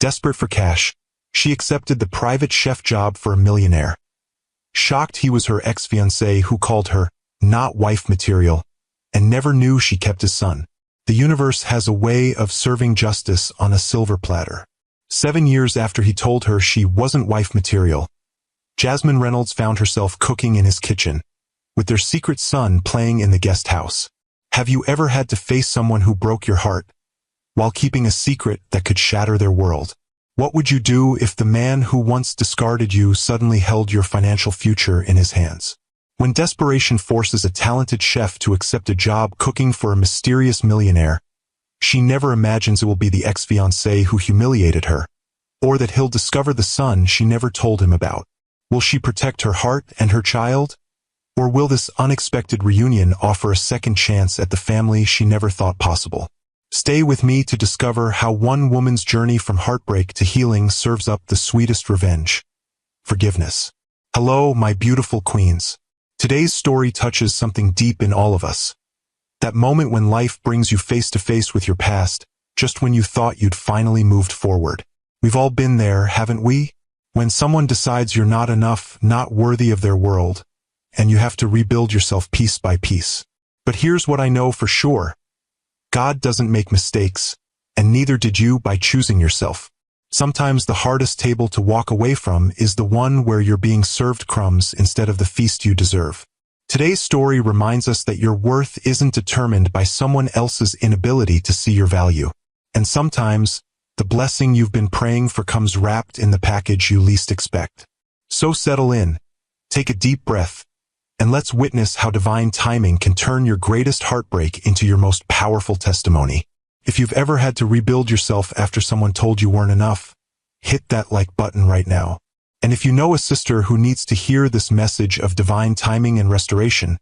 Desperate for cash, she accepted the private chef job for a millionaire. Shocked he was her ex-fiancé who called her not wife material and never knew she kept his son. The universe has a way of serving justice on a silver platter. 7 years after he told her she wasn't wife material, Jasmine Reynolds found herself cooking in his kitchen, with their secret son playing in the guest house. Have you ever had to face someone who broke your heart, while keeping a secret that could shatter their world? What would you do if the man who once discarded you suddenly held your financial future in his hands? When desperation forces a talented chef to accept a job cooking for a mysterious millionaire, she never imagines it will be the ex-fiancé who humiliated her, or that he'll discover the son she never told him about. Will she protect her heart and her child? Or will this unexpected reunion offer a second chance at the family she never thought possible? Stay with me to discover how one woman's journey from heartbreak to healing serves up the sweetest revenge: forgiveness. Hello, my beautiful queens. Today's story touches something deep in all of us. That moment when life brings you face to face with your past, just when you thought you'd finally moved forward. We've all been there, haven't we? When someone decides you're not enough, not worthy of their world, and you have to rebuild yourself piece by piece. But here's what I know for sure. God doesn't make mistakes, and neither did you by choosing yourself. Sometimes the hardest table to walk away from is the one where you're being served crumbs instead of the feast you deserve. Today's story reminds us that your worth isn't determined by someone else's inability to see your value. And sometimes, the blessing you've been praying for comes wrapped in the package you least expect. So settle in, take a deep breath, and let's witness how divine timing can turn your greatest heartbreak into your most powerful testimony. If you've ever had to rebuild yourself after someone told you weren't enough, hit that like button right now. And if you know a sister who needs to hear this message of divine timing and restoration,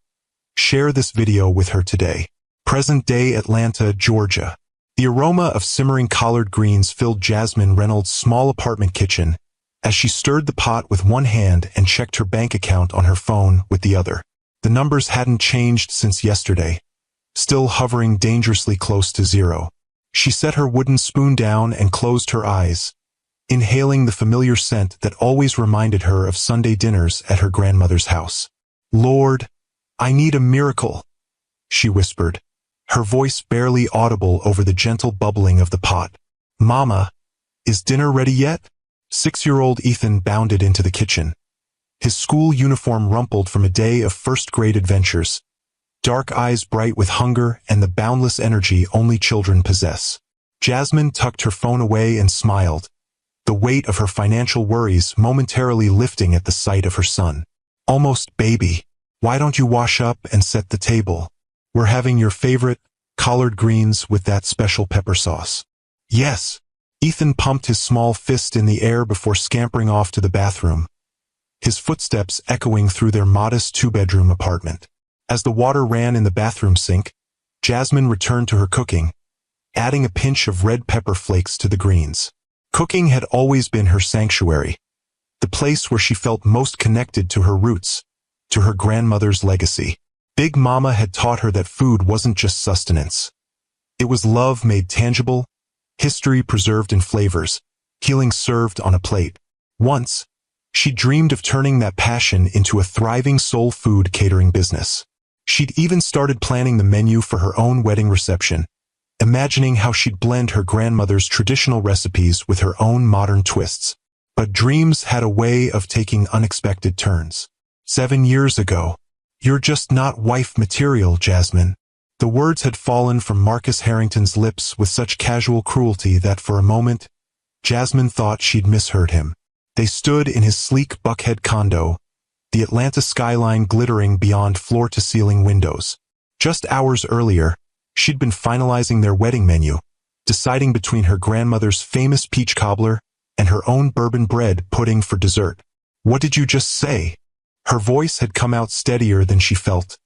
share this video with her today. Present-day Atlanta, Georgia. The aroma of simmering collard greens filled Jasmine Reynolds' small apartment kitchen as she stirred the pot with one hand and checked her bank account on her phone with the other. The numbers hadn't changed since yesterday, still hovering dangerously close to zero. She set her wooden spoon down and closed her eyes, inhaling the familiar scent that always reminded her of Sunday dinners at her grandmother's house. "Lord, I need a miracle," she whispered, her voice barely audible over the gentle bubbling of the pot. "Mama, is dinner ready yet?" 6-year-old Ethan bounded into the kitchen. His school uniform rumpled from a day of first-grade adventures, dark eyes bright with hunger and the boundless energy only children possess. Jasmine tucked her phone away and smiled, the weight of her financial worries momentarily lifting at the sight of her son. "Almost, baby. Why don't you wash up and set the table? We're having your favorite collard greens with that special pepper sauce." "Yes." Ethan pumped his small fist in the air before scampering off to the bathroom, his footsteps echoing through their modest 2-bedroom apartment. As the water ran in the bathroom sink, Jasmine returned to her cooking, adding a pinch of red pepper flakes to the greens. Cooking had always been her sanctuary, the place where she felt most connected to her roots, to her grandmother's legacy. Big Mama had taught her that food wasn't just sustenance. It was love made tangible, history preserved in flavors, healing served on a plate. Once, she dreamed of turning that passion into a thriving soul food catering business. She'd even started planning the menu for her own wedding reception, imagining how she'd blend her grandmother's traditional recipes with her own modern twists. But dreams had a way of taking unexpected turns. 7 years ago, "You're just not wife material, Jasmine." The words had fallen from Marcus Harrington's lips with such casual cruelty that for a moment, Jasmine thought she'd misheard him. They stood in his sleek Buckhead condo, the Atlanta skyline glittering beyond floor-to-ceiling windows. Just hours earlier, she'd been finalizing their wedding menu, deciding between her grandmother's famous peach cobbler and her own bourbon bread pudding for dessert. "What did you just say?" Her voice had come out steadier than she felt,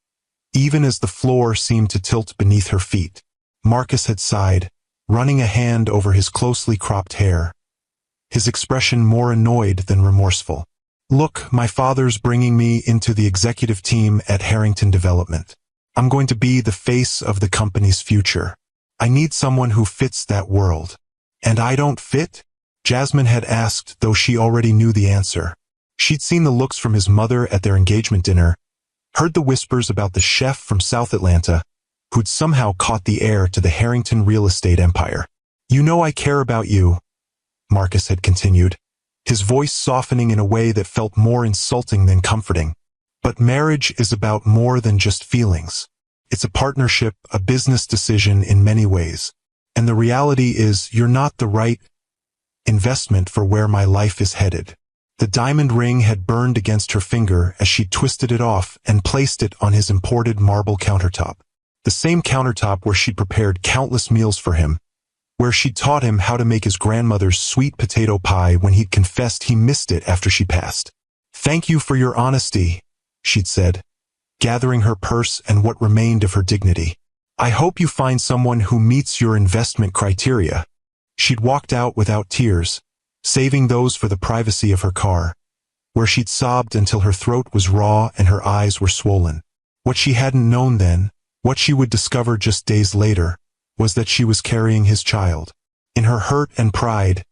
even as the floor seemed to tilt beneath her feet. Marcus had sighed, running a hand over his closely cropped hair, his expression more annoyed than remorseful. "Look, my father's bringing me into the executive team at Harrington Development. I'm going to be the face of the company's future. I need someone who fits that world. And I don't fit?" Jasmine had asked, though she already knew the answer. She'd seen the looks from his mother at their engagement dinner, heard the whispers about the chef from South Atlanta, who'd somehow caught the heir to the Harrington real estate empire. "You know I care about you," Marcus had continued, his voice softening in a way that felt more insulting than comforting. "But marriage is about more than just feelings. It's a partnership, a business decision in many ways. And the reality is you're not the right investment for where my life is headed." The diamond ring had burned against her finger as she twisted it off and placed it on his imported marble countertop. The same countertop where she'd prepared countless meals for him, where she'd taught him how to make his grandmother's sweet potato pie when he'd confessed he missed it after she passed. "Thank you for your honesty," she'd said, gathering her purse and what remained of her dignity. "I hope you find someone who meets your investment criteria." She'd walked out without tears, saving those for the privacy of her car, where she'd sobbed until her throat was raw and her eyes were swollen. What she hadn't known then, what she would discover just days later, was that she was carrying his child. In her hurt and pride,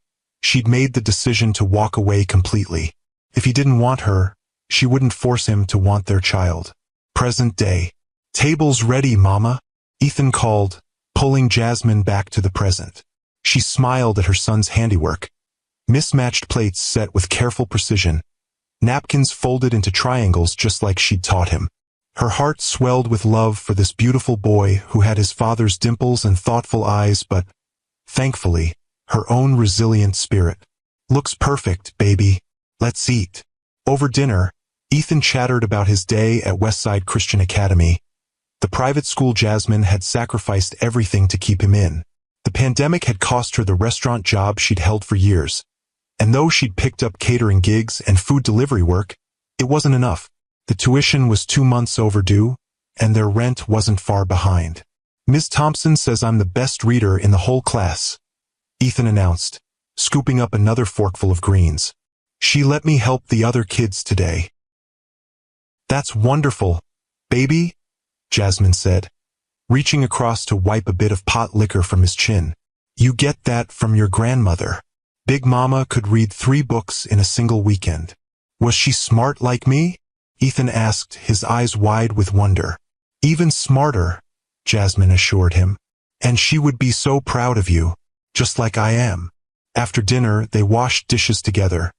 she'd made the decision to walk away completely. If he didn't want her, she wouldn't force him to want their child. Present day. "Table's ready, Mama," Ethan called, pulling Jasmine back to the present. She smiled at her son's handiwork. Mismatched plates set with careful precision, napkins folded into triangles just like she'd taught him. Her heart swelled with love for this beautiful boy who had his father's dimples and thoughtful eyes, but, thankfully, her own resilient spirit. "Looks perfect, baby. Let's eat." Over dinner, Ethan chattered about his day at Westside Christian Academy, the private school Jasmine had sacrificed everything to keep him in. The pandemic had cost her the restaurant job she'd held for years, and though she'd picked up catering gigs and food delivery work, it wasn't enough. The tuition was 2 months overdue, and their rent wasn't far behind. "Ms. Thompson says I'm the best reader in the whole class," Ethan announced, scooping up another forkful of greens. "She let me help the other kids today." "That's wonderful, baby," Jasmine said, reaching across to wipe a bit of pot liquor from his chin. "You get that from your grandmother. Big Mama could read 3 books in a single weekend." "Was she smart like me?" Ethan asked, his eyes wide with wonder. "Even smarter," Jasmine assured him. "And she would be so proud of you, just like I am." After dinner, they washed dishes together,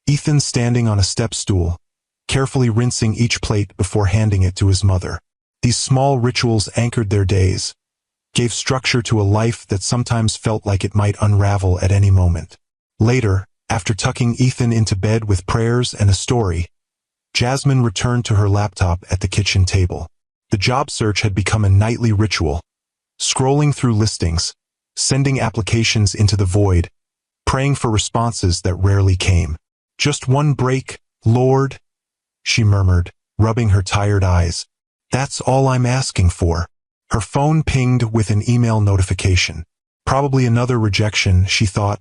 Ethan standing on a step stool, carefully rinsing each plate before handing it to his mother. These small rituals anchored their days, gave structure to a life that sometimes felt like it might unravel at any moment. Later, after tucking Ethan into bed with prayers and a story, Jasmine returned to her laptop at the kitchen table. The job search had become a nightly ritual, scrolling through listings, sending applications into the void, praying for responses that rarely came. "Just one break, Lord," she murmured, rubbing her tired eyes. "That's all I'm asking for." Her phone pinged with an email notification. Probably another rejection, she thought,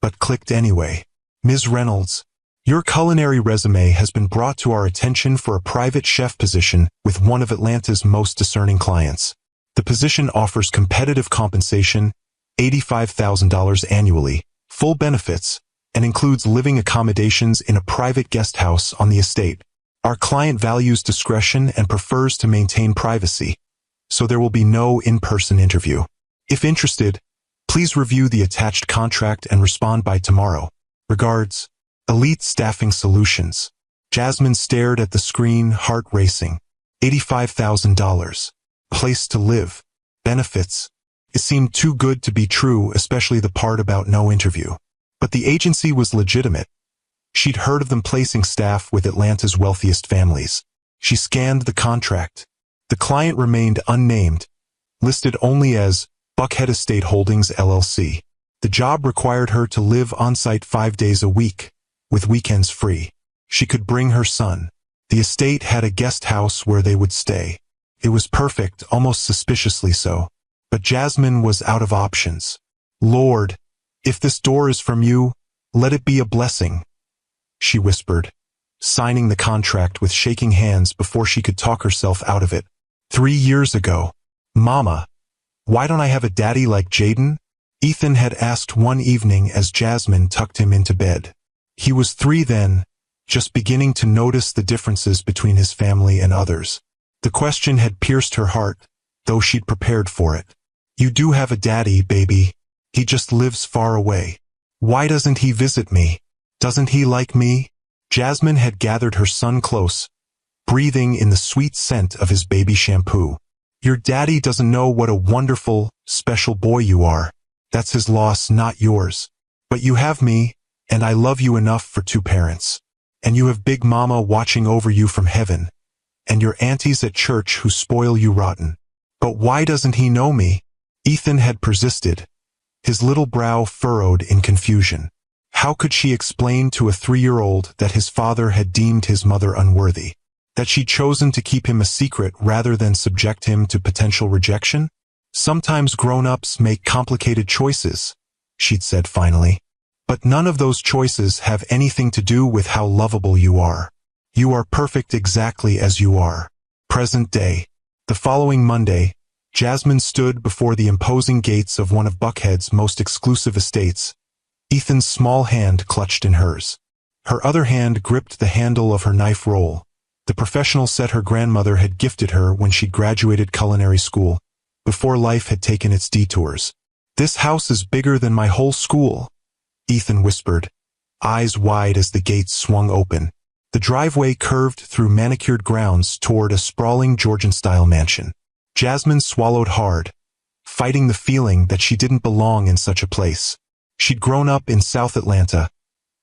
but clicked anyway. "Ms. Reynolds, your culinary resume has been brought to our attention for a private chef position with one of Atlanta's most discerning clients. The position offers competitive compensation, $85,000 annually, full benefits, and includes living accommodations in a private guest house on the estate. Our client values discretion and prefers to maintain privacy, so there will be no in-person interview. If interested, please review the attached contract and respond by tomorrow. Regards, Elite Staffing Solutions." Jasmine stared at the screen, heart racing. $85,000. Place to live. Benefits. It seemed too good to be true, especially the part about no interview. But the agency was legitimate. She'd heard of them placing staff with Atlanta's wealthiest families. She scanned the contract. The client remained unnamed, listed only as Buckhead Estate Holdings, LLC. The job required her to live on-site 5 days a week, with weekends free. She could bring her son. The estate had a guest house where they would stay. It was perfect, almost suspiciously so. But Jasmine was out of options. "Lord, if this door is from you, let it be a blessing," she whispered, signing the contract with shaking hands before she could talk herself out of it. 3 years ago. "Mama, why don't I have a daddy like Jaden?" Ethan had asked one evening as Jasmine tucked him into bed. He was 3 then, just beginning to notice the differences between his family and others. The question had pierced her heart, though she'd prepared for it. You do have a daddy, baby. He just lives far away. Why doesn't he visit me? Doesn't he like me? Jasmine had gathered her son close, breathing in the sweet scent of his baby shampoo. Your daddy doesn't know what a wonderful, special boy you are. That's his loss, not yours. But you have me, and I love you enough for 2 parents. And you have Big Mama watching over you from heaven, and your aunties at church who spoil you rotten. But why doesn't he know me? Ethan had persisted, his little brow furrowed in confusion. How could she explain to a 3-year-old that his father had deemed his mother unworthy? That she'd chosen to keep him a secret rather than subject him to potential rejection? Sometimes grown-ups make complicated choices, she'd said finally. But none of those choices have anything to do with how lovable you are. You are perfect exactly as you are. Present day. The following Monday, Jasmine stood before the imposing gates of one of Buckhead's most exclusive estates. Ethan's small hand clutched in hers. Her other hand gripped the handle of her knife roll, the professional set her grandmother had gifted her when she graduated culinary school, before life had taken its detours. This house is bigger than my whole school, Ethan whispered, eyes wide as the gates swung open. The driveway curved through manicured grounds toward a sprawling Georgian-style mansion. Jasmine swallowed hard, fighting the feeling that she didn't belong in such a place. She'd grown up in South Atlanta,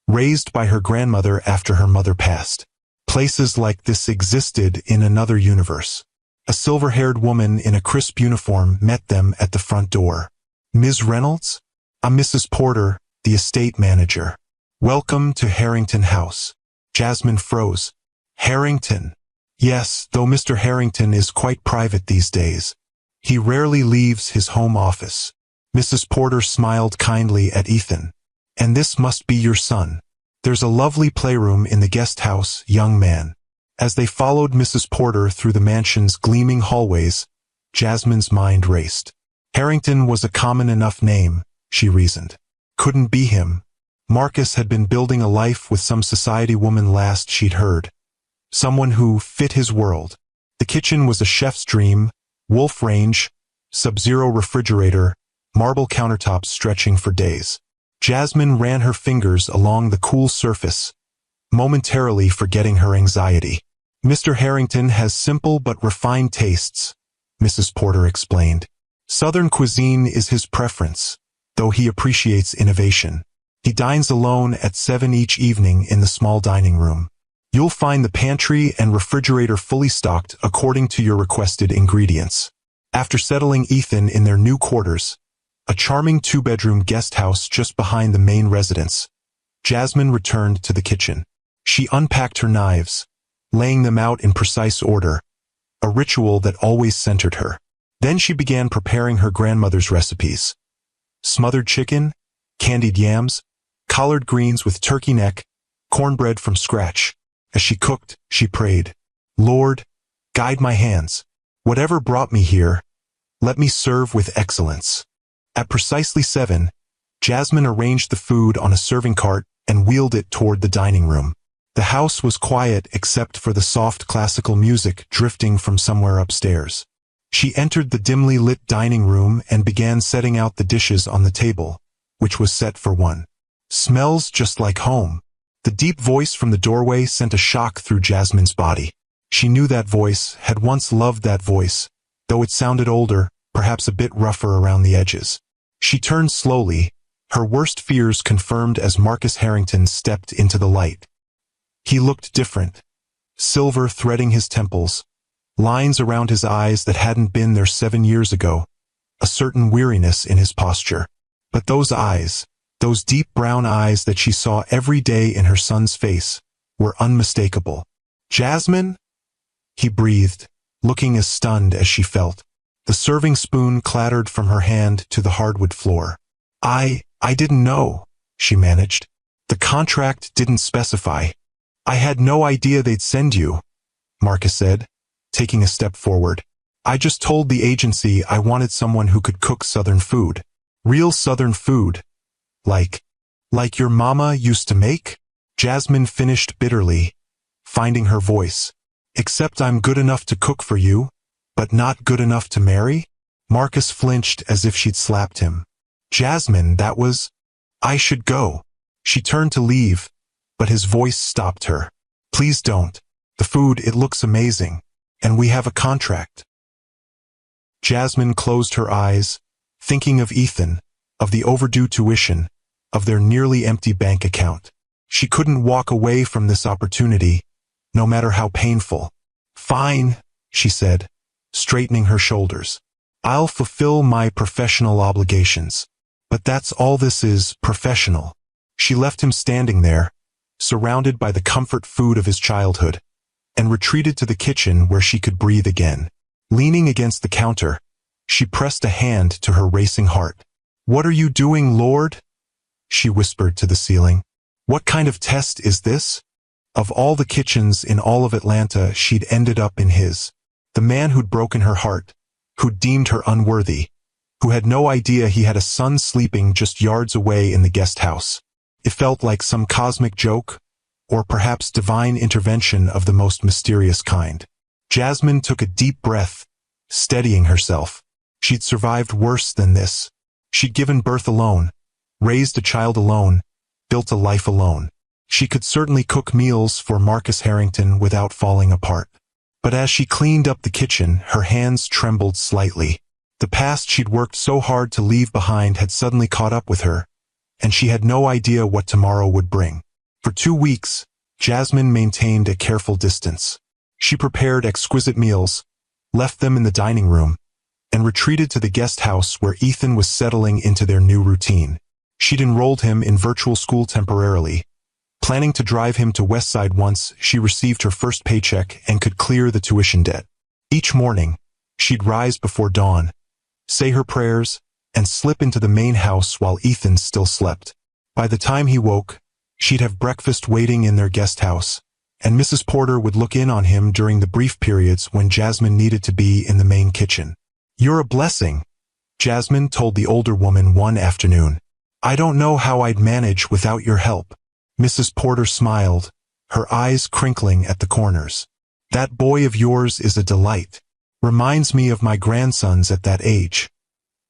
raised by her grandmother after her mother passed. Places like this existed in another universe. A silver-haired woman in a crisp uniform met them at the front door. Ms. Reynolds? I'm Mrs. Porter, the estate manager. Welcome to Harrington House. Jasmine froze. Harrington? Yes, though Mr. Harrington is quite private these days. He rarely leaves his home office. Mrs. Porter smiled kindly at Ethan. And this must be your son. There's a lovely playroom in the guest house, young man. As they followed Mrs. Porter through the mansion's gleaming hallways, Jasmine's mind raced. Harrington was a common enough name, she reasoned. Couldn't be him. Marcus had been building a life with some society woman last she'd heard. Someone who fit his world. The kitchen was a chef's dream, wolf range, sub-zero refrigerator, marble countertops stretching for days. Jasmine ran her fingers along the cool surface, momentarily forgetting her anxiety. Mr. Harrington has simple but refined tastes, Mrs. Porter explained. Southern cuisine is his preference, though he appreciates innovation. He dines alone at 7 each evening in the small dining room. You'll find the pantry and refrigerator fully stocked according to your requested ingredients. After settling Ethan in their new quarters, a charming 2-bedroom guest house just behind the main residence, Jasmine returned to the kitchen. She unpacked her knives, laying them out in precise order, a ritual that always centered her. Then she began preparing her grandmother's recipes. Smothered chicken, candied yams, collard greens with turkey neck, cornbread from scratch. As she cooked, she prayed, Lord, guide my hands. Whatever brought me here, let me serve with excellence. At precisely 7, Jasmine arranged the food on a serving cart and wheeled it toward the dining room. The house was quiet except for the soft classical music drifting from somewhere upstairs. She entered the dimly lit dining room and began setting out the dishes on the table, which was set for 1. Smells just like home. The deep voice from the doorway sent a shock through Jasmine's body. She knew that voice, had once loved that voice, though it sounded older, perhaps a bit rougher around the edges. She turned slowly, her worst fears confirmed as Marcus Harrington stepped into the light. He looked different, silver threading his temples, lines around his eyes that hadn't been there 7 years ago, a certain weariness in his posture. But those eyes, those deep brown eyes that she saw every day in her son's face, were unmistakable. Jasmine? He breathed, looking as stunned as she felt. The serving spoon clattered from her hand to the hardwood floor. I didn't know, she managed. The contract didn't specify. I had no idea they'd send you, Marcus said, taking a step forward. I just told the agency I wanted someone who could cook Southern food. Real Southern food. Like your mama used to make? Jasmine finished bitterly, finding her voice. Except I'm good enough to cook for you, but not good enough to marry? Marcus flinched as if she'd slapped him. Jasmine, that was... I should go. She turned to leave, but his voice stopped her. Please don't. The food, it looks amazing, and we have a contract. Jasmine closed her eyes, thinking of Ethan, of the overdue tuition, of their nearly empty bank account. She couldn't walk away from this opportunity, no matter how painful. Fine, she said, straightening her shoulders. I'll fulfill my professional obligations. But that's all this is, professional. She left him standing there, surrounded by the comfort food of his childhood, and retreated to the kitchen where she could breathe again. Leaning against the counter, she pressed a hand to her racing heart. What are you doing, Lord? She whispered to the ceiling. What kind of test is this? Of all the kitchens in all of Atlanta, she'd ended up in his. The man who'd broken her heart, who'd deemed her unworthy, who had no idea he had a son sleeping just yards away in the guest house. It felt like some cosmic joke, or perhaps divine intervention of the most mysterious kind. Jasmine took a deep breath, steadying herself. She'd survived worse than this. She'd given birth alone, raised a child alone, built a life alone. She could certainly cook meals for Marcus Harrington without falling apart. But as she cleaned up the kitchen, her hands trembled slightly. The past she'd worked so hard to leave behind had suddenly caught up with her, and she had no idea what tomorrow would bring. For 2 weeks, Jasmine maintained a careful distance. She prepared exquisite meals, left them in the dining room, and retreated to the guest house where Ethan was settling into their new routine. She'd enrolled him in virtual school temporarily, planning to drive him to Westside once she received her first paycheck and could clear the tuition debt. Each morning, she'd rise before dawn, say her prayers, and slip into the main house while Ethan still slept. By the time he woke, she'd have breakfast waiting in their guest house, and Mrs. Porter would look in on him during the brief periods when Jasmine needed to be in the main kitchen. You're a blessing, Jasmine told the older woman one afternoon. I don't know how I'd manage without your help. Mrs. Porter smiled, her eyes crinkling at the corners. That boy of yours is a delight. Reminds me of my grandsons at that age.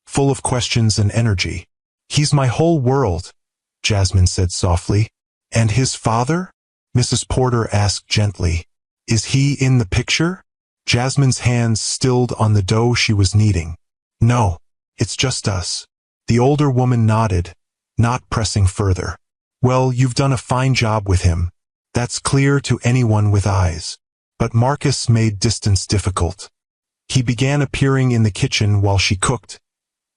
Full of questions and energy. He's my whole world, Jasmine said softly. And his father? Mrs. Porter asked gently. Is he in the picture? Jasmine's hands stilled on the dough she was kneading. No, it's just us. The older woman nodded, not pressing further. Well, you've done a fine job with him. That's clear to anyone with eyes. But Marcus made distance difficult. He began appearing in the kitchen while she cooked,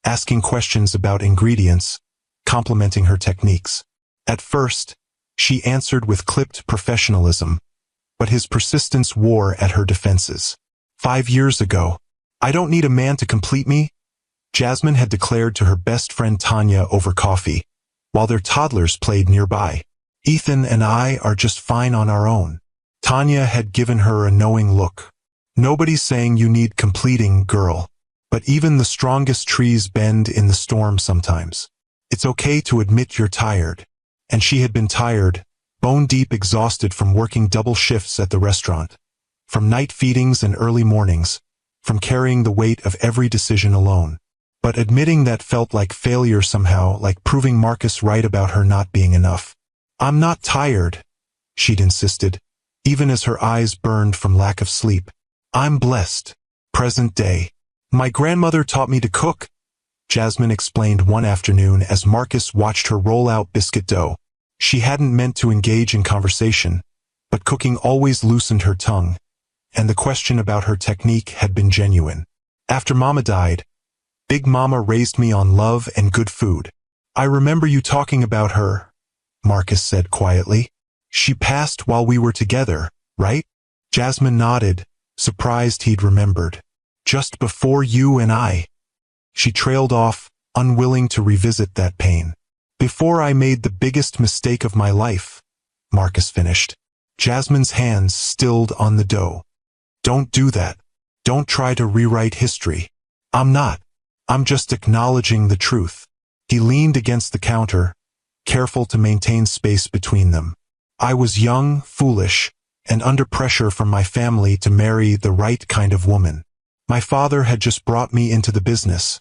asking questions about ingredients, complimenting her techniques. At first, she answered with clipped professionalism, but his persistence wore at her defenses. 5 years ago, I don't need a man to complete me, Jasmine had declared to her best friend Tanya over coffee, while their toddlers played nearby. Ethan and I are just fine on our own. Tanya had given her a knowing look. Nobody's saying you need completing, girl. But even the strongest trees bend in the storm sometimes. It's okay to admit you're tired. And she had been tired, bone-deep exhausted from working double shifts at the restaurant. From night feedings and early mornings. From carrying the weight of every decision alone. But admitting that felt like failure somehow, like proving Marcus right about her not being enough. I'm not tired, she'd insisted, even as her eyes burned from lack of sleep. I'm blessed. Present day. My grandmother taught me to cook, Jasmine explained one afternoon as Marcus watched her roll out biscuit dough. She hadn't meant to engage in conversation, but cooking always loosened her tongue, and the question about her technique had been genuine. After Mama died, Big Mama raised me on love and good food. I remember you talking about her, Marcus said quietly. She passed while we were together, right? Jasmine nodded, surprised he'd remembered. Just before you and I. She trailed off, unwilling to revisit that pain. Before I made the biggest mistake of my life, Marcus finished. Jasmine's hands stilled on the dough. Don't do that. Don't try to rewrite history. I'm not. I'm just acknowledging the truth. He leaned against the counter, careful to maintain space between them. I was young, foolish, and under pressure from my family to marry the right kind of woman. My father had just brought me into the business,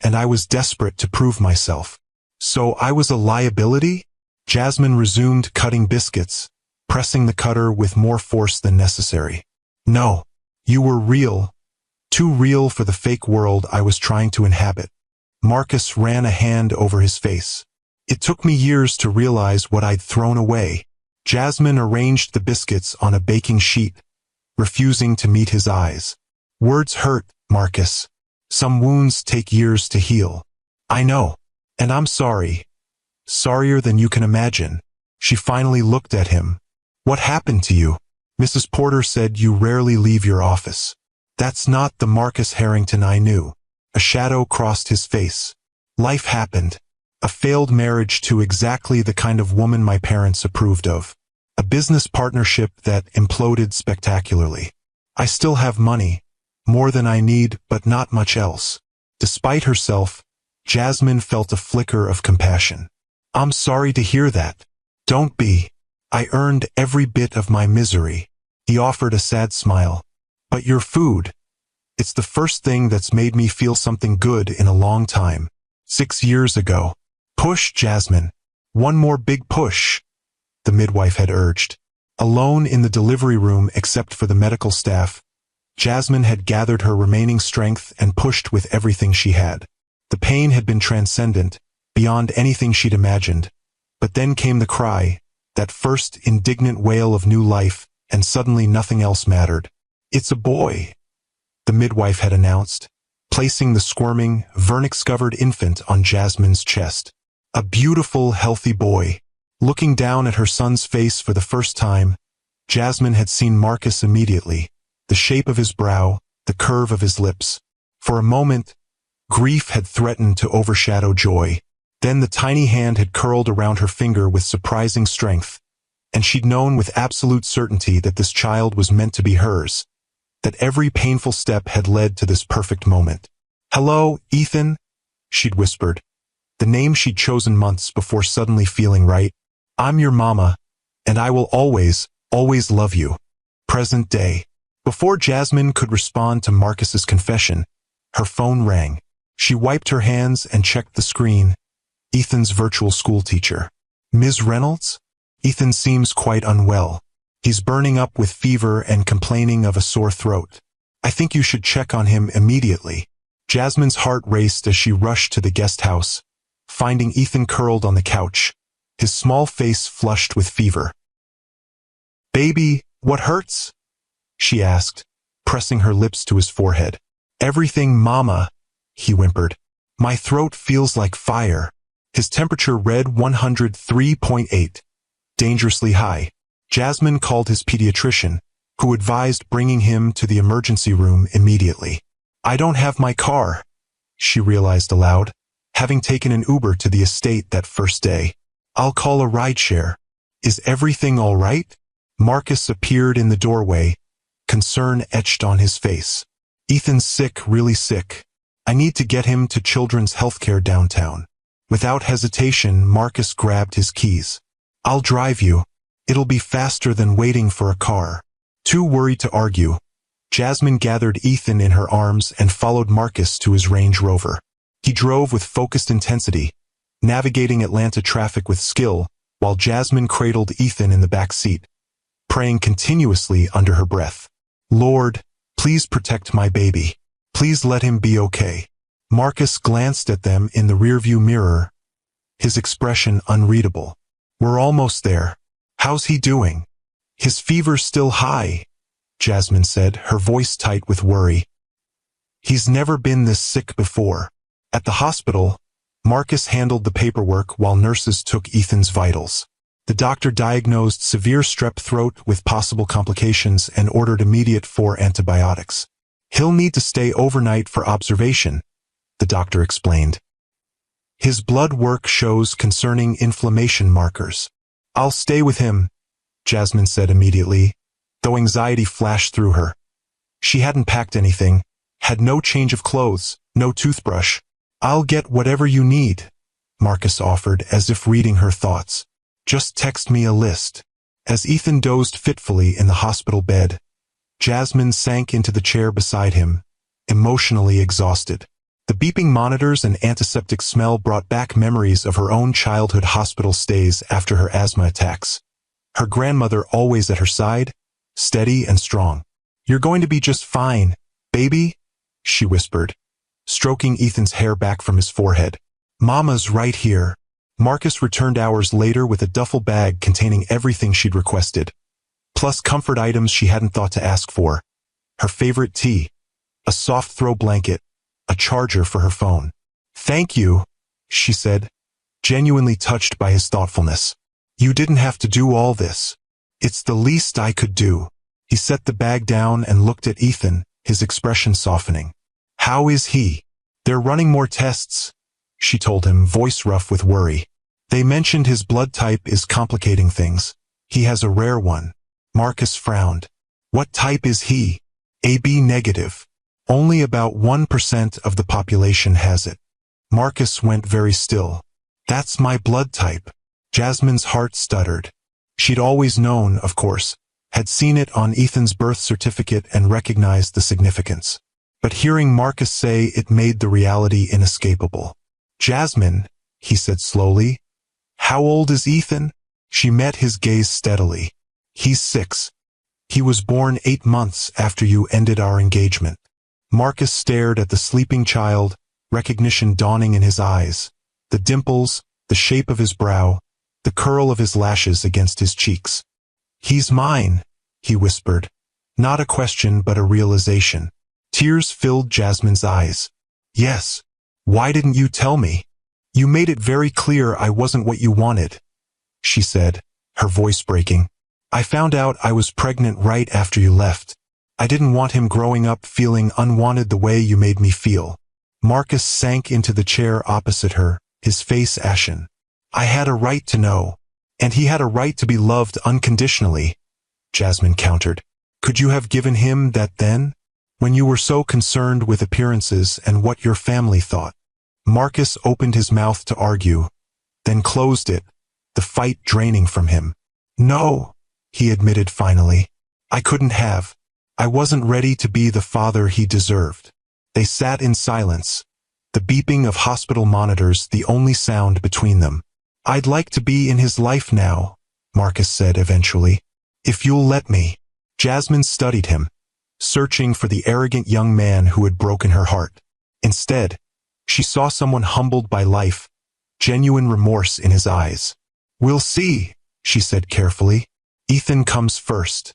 and I was desperate to prove myself. So I was a liability? Jasmine resumed cutting biscuits, pressing the cutter with more force than necessary. No, you were real, too real for the fake world I was trying to inhabit. Marcus ran a hand over his face. It took me years to realize what I'd thrown away. Jasmine arranged the biscuits on a baking sheet, refusing to meet his eyes. Words hurt, Marcus. Some wounds take years to heal. I know, and I'm sorry. Sorrier than you can imagine. She finally looked at him. What happened to you? Mrs. Porter said you rarely leave your office. That's not the Marcus Harrington I knew. A shadow crossed his face. Life happened. A failed marriage to exactly the kind of woman my parents approved of. A business partnership that imploded spectacularly. I still have money. More than I need, but not much else. Despite herself, Jasmine felt a flicker of compassion. I'm sorry to hear that. Don't be. I earned every bit of my misery. He offered a sad smile. But your food. It's the first thing that's made me feel something good in a long time. 6 years ago. Push, Jasmine. One more big push, the midwife had urged. Alone in the delivery room except for the medical staff, Jasmine had gathered her remaining strength and pushed with everything she had. The pain had been transcendent, beyond anything she'd imagined. But then came the cry, that first indignant wail of new life, and suddenly nothing else mattered. It's a boy, the midwife had announced, placing the squirming, vernix-covered infant on Jasmine's chest. A beautiful, healthy boy. Looking down at her son's face for the first time, Jasmine had seen Marcus immediately, the shape of his brow, the curve of his lips. For a moment, grief had threatened to overshadow joy. Then the tiny hand had curled around her finger with surprising strength, and she'd known with absolute certainty that this child was meant to be hers, that every painful step had led to this perfect moment. "Hello, Ethan," she'd whispered, the name she'd chosen months before suddenly feeling right. "I'm your mama, and I will always, always love you." Present day. Before Jasmine could respond to Marcus's confession, her phone rang. She wiped her hands and checked the screen. Ethan's virtual school teacher. "Ms. Reynolds? Ethan seems quite unwell. He's burning up with fever and complaining of a sore throat. I think you should check on him immediately." Jasmine's heart raced as she rushed to the guest house, finding Ethan curled on the couch, his small face flushed with fever. "Baby, what hurts?" she asked, pressing her lips to his forehead. "Everything, Mama," he whimpered. "My throat feels like fire." His temperature read 103.8, dangerously high. Jasmine called his pediatrician, who advised bringing him to the emergency room immediately. "I don't have my car," she realized aloud, having taken an Uber to the estate that first day. "I'll call a rideshare. Is everything all right?" Marcus appeared in the doorway, concern etched on his face. "Ethan's sick, really sick. I need to get him to Children's Healthcare downtown." Without hesitation, Marcus grabbed his keys. "I'll drive you. It'll be faster than waiting for a car." Too worried to argue, Jasmine gathered Ethan in her arms and followed Marcus to his Range Rover. He drove with focused intensity, navigating Atlanta traffic with skill, while Jasmine cradled Ethan in the back seat, praying continuously under her breath. "Lord, please protect my baby. Please let him be okay." Marcus glanced at them in the rearview mirror, his expression unreadable. "We're almost there. How's he doing?" "His fever's still high," Jasmine said, her voice tight with worry. "He's never been this sick before." At the hospital, Marcus handled the paperwork while nurses took Ethan's vitals. The doctor diagnosed severe strep throat with possible complications and ordered immediate 4 antibiotics. "He'll need to stay overnight for observation," the doctor explained. "His blood work shows concerning inflammation markers." "I'll stay with him," Jasmine said immediately, though anxiety flashed through her. She hadn't packed anything, had no change of clothes, no toothbrush. "I'll get whatever you need," Marcus offered, as if reading her thoughts. Just text me a list. As Ethan dozed fitfully in the hospital bed, Jasmine sank into the chair beside him, emotionally exhausted. The beeping monitors and antiseptic smell brought back memories of her own childhood hospital stays after her asthma attacks. Her grandmother always at her side, steady and strong. "You're going to be just fine, baby," she whispered, stroking Ethan's hair back from his forehead. "Mama's right here." Marcus returned hours later with a duffel bag containing everything she'd requested, plus comfort items she hadn't thought to ask for. Her favorite tea, a soft throw blanket, a charger for her phone. "Thank you," she said, genuinely touched by his thoughtfulness. "You didn't have to do all this. It's the least I could do." He set the bag down and looked at Ethan, his expression softening. "How is he?" "They're running more tests," she told him, voice rough with worry. "They mentioned his blood type is complicating things. He has a rare one." Marcus frowned. "What type is he?" "AB negative. Only about 1% of the population has it." Marcus went very still. "That's my blood type." Jasmine's heart stuttered. She'd always known, of course, had seen it on Ethan's birth certificate and recognized the significance. But hearing Marcus say it made the reality inescapable. "Jasmine," he said slowly, "how old is Ethan?" She met his gaze steadily. "He's 6. He was born 8 months after you ended our engagement." Marcus stared at the sleeping child, recognition dawning in his eyes, the dimples, the shape of his brow, the curl of his lashes against his cheeks. "He's mine," he whispered, not a question but a realization. Tears filled Jasmine's eyes. "Yes. Why didn't you tell me? You made it very clear I wasn't what you wanted," she said, her voice breaking. "I found out I was pregnant right after you left. I didn't want him growing up feeling unwanted the way you made me feel." Marcus sank into the chair opposite her, his face ashen. "I had a right to know. And he had a right to be loved unconditionally," Jasmine countered. "Could you have given him that then? When you were so concerned with appearances and what your family thought?" Marcus opened his mouth to argue, then closed it, the fight draining from him. "No," he admitted finally. "I couldn't have. I wasn't ready to be the father he deserved." They sat in silence, the beeping of hospital monitors the only sound between them. "I'd like to be in his life now," Marcus said eventually. "If you'll let me." Jasmine studied him, searching for the arrogant young man who had broken her heart. Instead, she saw someone humbled by life, genuine remorse in his eyes. "We'll see," she said carefully. "Ethan comes first.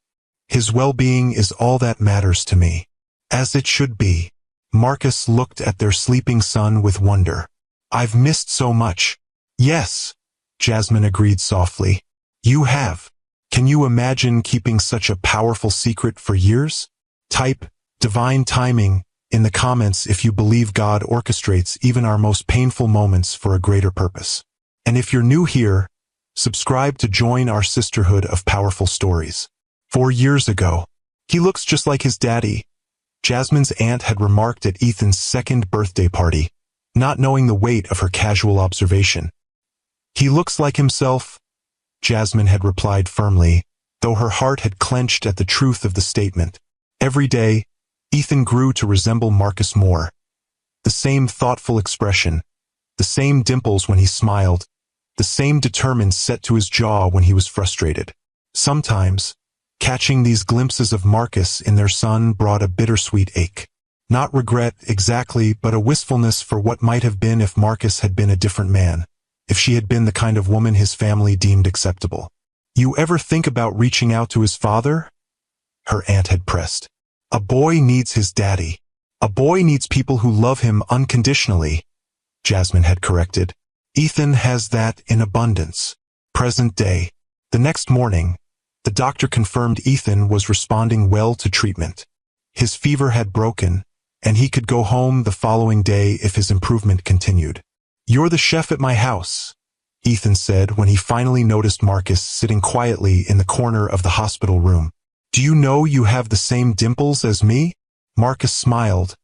His well-being is all that matters to me." "As it should be." Marcus looked at their sleeping son with wonder. "I've missed so much." "Yes," Jasmine agreed softly. "You have. Can you imagine keeping such a powerful secret for years?" Type "divine timing" in the comments if you believe God orchestrates even our most painful moments for a greater purpose. And if you're new here, subscribe to join our sisterhood of powerful stories. 4 years ago. "He looks just like his daddy," Jasmine's aunt had remarked at Ethan's 2nd birthday party, not knowing the weight of her casual observation. "He looks like himself," Jasmine had replied firmly, though her heart had clenched at the truth of the statement. Every day, Ethan grew to resemble Marcus more. The same thoughtful expression, the same dimples when he smiled, the same determined set to his jaw when he was frustrated. Sometimes, catching these glimpses of Marcus in their son brought a bittersweet ache. Not regret exactly, but a wistfulness for what might have been if Marcus had been a different man, if she had been the kind of woman his family deemed acceptable. "You ever think about reaching out to his father?" her aunt had pressed. "A boy needs his daddy. A boy needs people who love him unconditionally," Jasmine had corrected. "Ethan has that in abundance." Present day. The next morning, the doctor confirmed Ethan was responding well to treatment. His fever had broken, and he could go home the following day if his improvement continued. "You're the chef at my house," Ethan said when he finally noticed Marcus sitting quietly in the corner of the hospital room. "Do you know you have the same dimples as me?" Marcus smiled,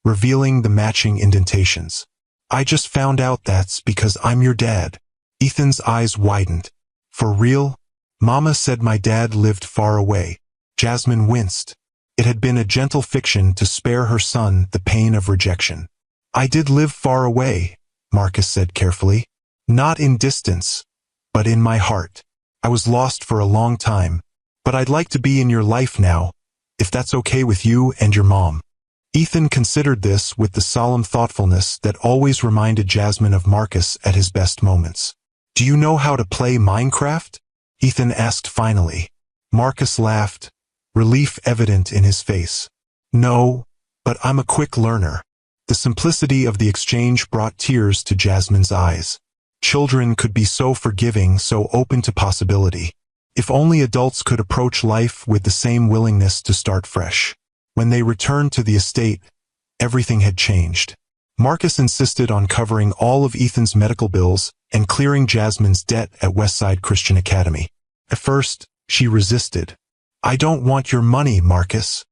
revealing the matching indentations. I just found out that's because I'm your dad. Ethan's eyes widened. For real? Mama said my dad lived far away. Jasmine winced. It had been a gentle fiction to spare her son the pain of rejection. I did live far away, Marcus said carefully. Not in distance, but in my heart. I was lost for a long time, but I'd like to be in your life now, if that's okay with you and your mom. Ethan considered this with the solemn thoughtfulness that always reminded Jasmine of Marcus at his best moments. Do you know how to play Minecraft? Ethan asked finally. Marcus laughed, relief evident in his face. No, but I'm a quick learner. The simplicity of the exchange brought tears to Jasmine's eyes. Children could be so forgiving, so open to possibility. If only adults could approach life with the same willingness to start fresh. When they returned to the estate, everything had changed. Marcus insisted on covering all of Ethan's medical bills and clearing Jasmine's debt at Westside Christian Academy. At first, she resisted. I don't want your money, Marcus.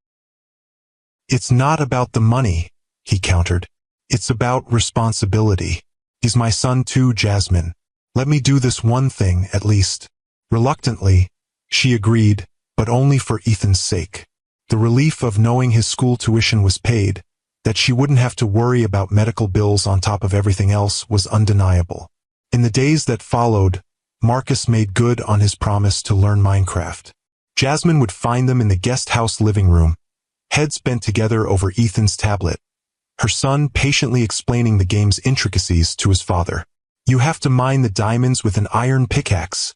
It's not about the money, he countered. It's about responsibility. He's my son too, Jasmine. Let me do this one thing, at least. Reluctantly, she agreed, but only for Ethan's sake. The relief of knowing his school tuition was paid, that she wouldn't have to worry about medical bills on top of everything else, was undeniable. In the days that followed, Marcus made good on his promise to learn Minecraft. Jasmine would find them in the guest house living room, heads bent together over Ethan's tablet, her son patiently explaining the game's intricacies to his father. You have to mine the diamonds with an iron pickaxe,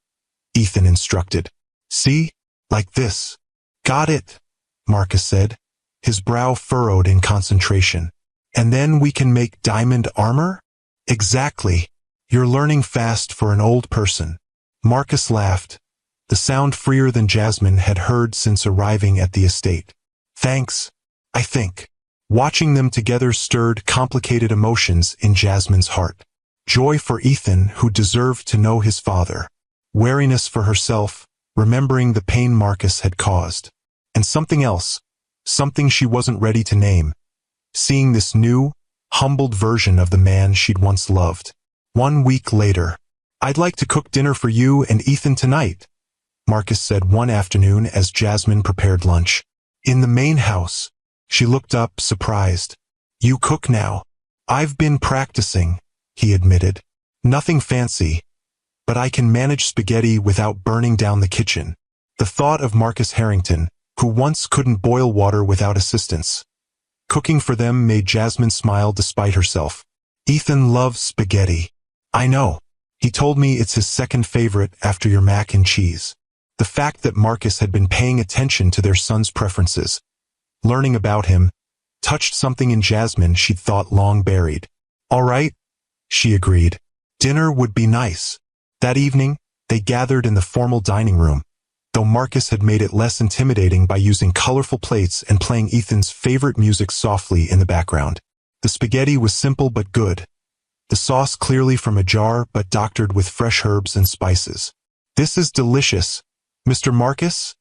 Ethan instructed. See? Like this. Got it, Marcus said, his brow furrowed in concentration. And then we can make diamond armor? Exactly. You're learning fast for an old person. Marcus laughed, the sound freer than Jasmine had heard since arriving at the estate. Thanks, I think. Watching them together stirred complicated emotions in Jasmine's heart. Joy for Ethan, who deserved to know his father. Wariness for herself, remembering the pain Marcus had caused. And something else, something she wasn't ready to name. Seeing this new, humbled version of the man she'd once loved. 1 week later. I'd like to cook dinner for you and Ethan tonight, Marcus said one afternoon as Jasmine prepared lunch. In the main house. She looked up, surprised. You cook now? I've been practicing, he admitted. Nothing fancy, but I can manage spaghetti without burning down the kitchen. The thought of Marcus Harrington, who once couldn't boil water without assistance. Cooking for them made Jasmine smile despite herself. Ethan loves spaghetti. I know. He told me it's his second favorite after your mac and cheese. The fact that Marcus had been paying attention to their son's preferences, learning about him, touched something in Jasmine she'd thought long buried. All right, she agreed. Dinner would be nice. That evening, they gathered in the formal dining room, though Marcus had made it less intimidating by using colorful plates and playing Ethan's favorite music softly in the background. The spaghetti was simple but good. The sauce clearly from a jar but doctored with fresh herbs and spices. This is delicious, Mr. Marcus,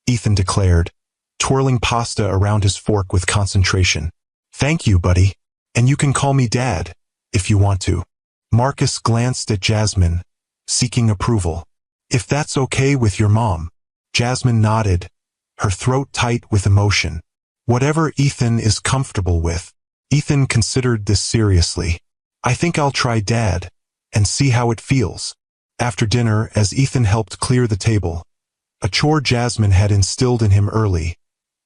Ethan declared, twirling pasta around his fork with concentration. Thank you, buddy. And you can call me Dad, if you want to. Marcus glanced at Jasmine, seeking approval. If that's okay with your mom. Jasmine nodded, her throat tight with emotion. Whatever Ethan is comfortable with. Ethan considered this seriously. I think I'll try Dad, and see how it feels. After dinner, as Ethan helped clear the table, a chore Jasmine had instilled in him early,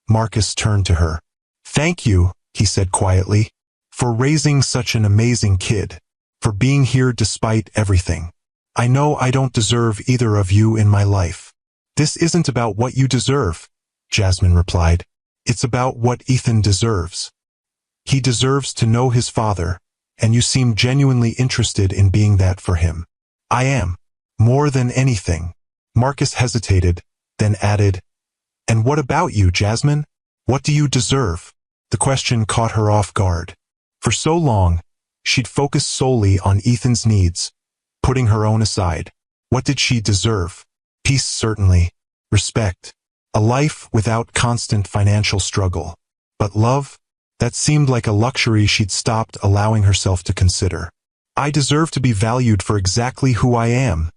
Marcus turned to her. Thank you, he said quietly, for raising such an amazing kid, for being here despite everything. I know I don't deserve either of you in my life. This isn't about what you deserve, Jasmine replied. It's about what Ethan deserves. He deserves to know his father, and you seem genuinely interested in being that for him. I am. More than anything. Marcus hesitated, then added, and what about you, Jasmine? What do you deserve? The question caught her off guard. For so long, she'd focused solely on Ethan's needs, putting her own aside. What did she deserve? Peace, certainly. Respect. A life without constant financial struggle. But love? That seemed like a luxury she'd stopped allowing herself to consider. "I deserve to be valued for exactly who I am,"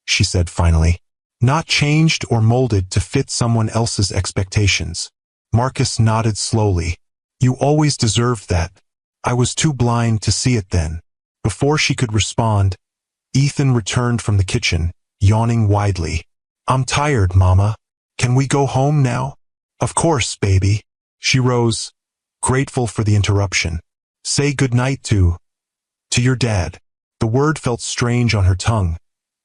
she said finally. "Not changed or molded to fit someone else's expectations." Marcus nodded slowly. "You always deserved that. I was too blind to see it then." Before she could respond, Ethan returned from the kitchen, yawning widely. "I'm tired, Mama. Can we go home now?" "Of course, baby." She rose, grateful for the interruption. "Say goodnight to your dad." The word felt strange on her tongue,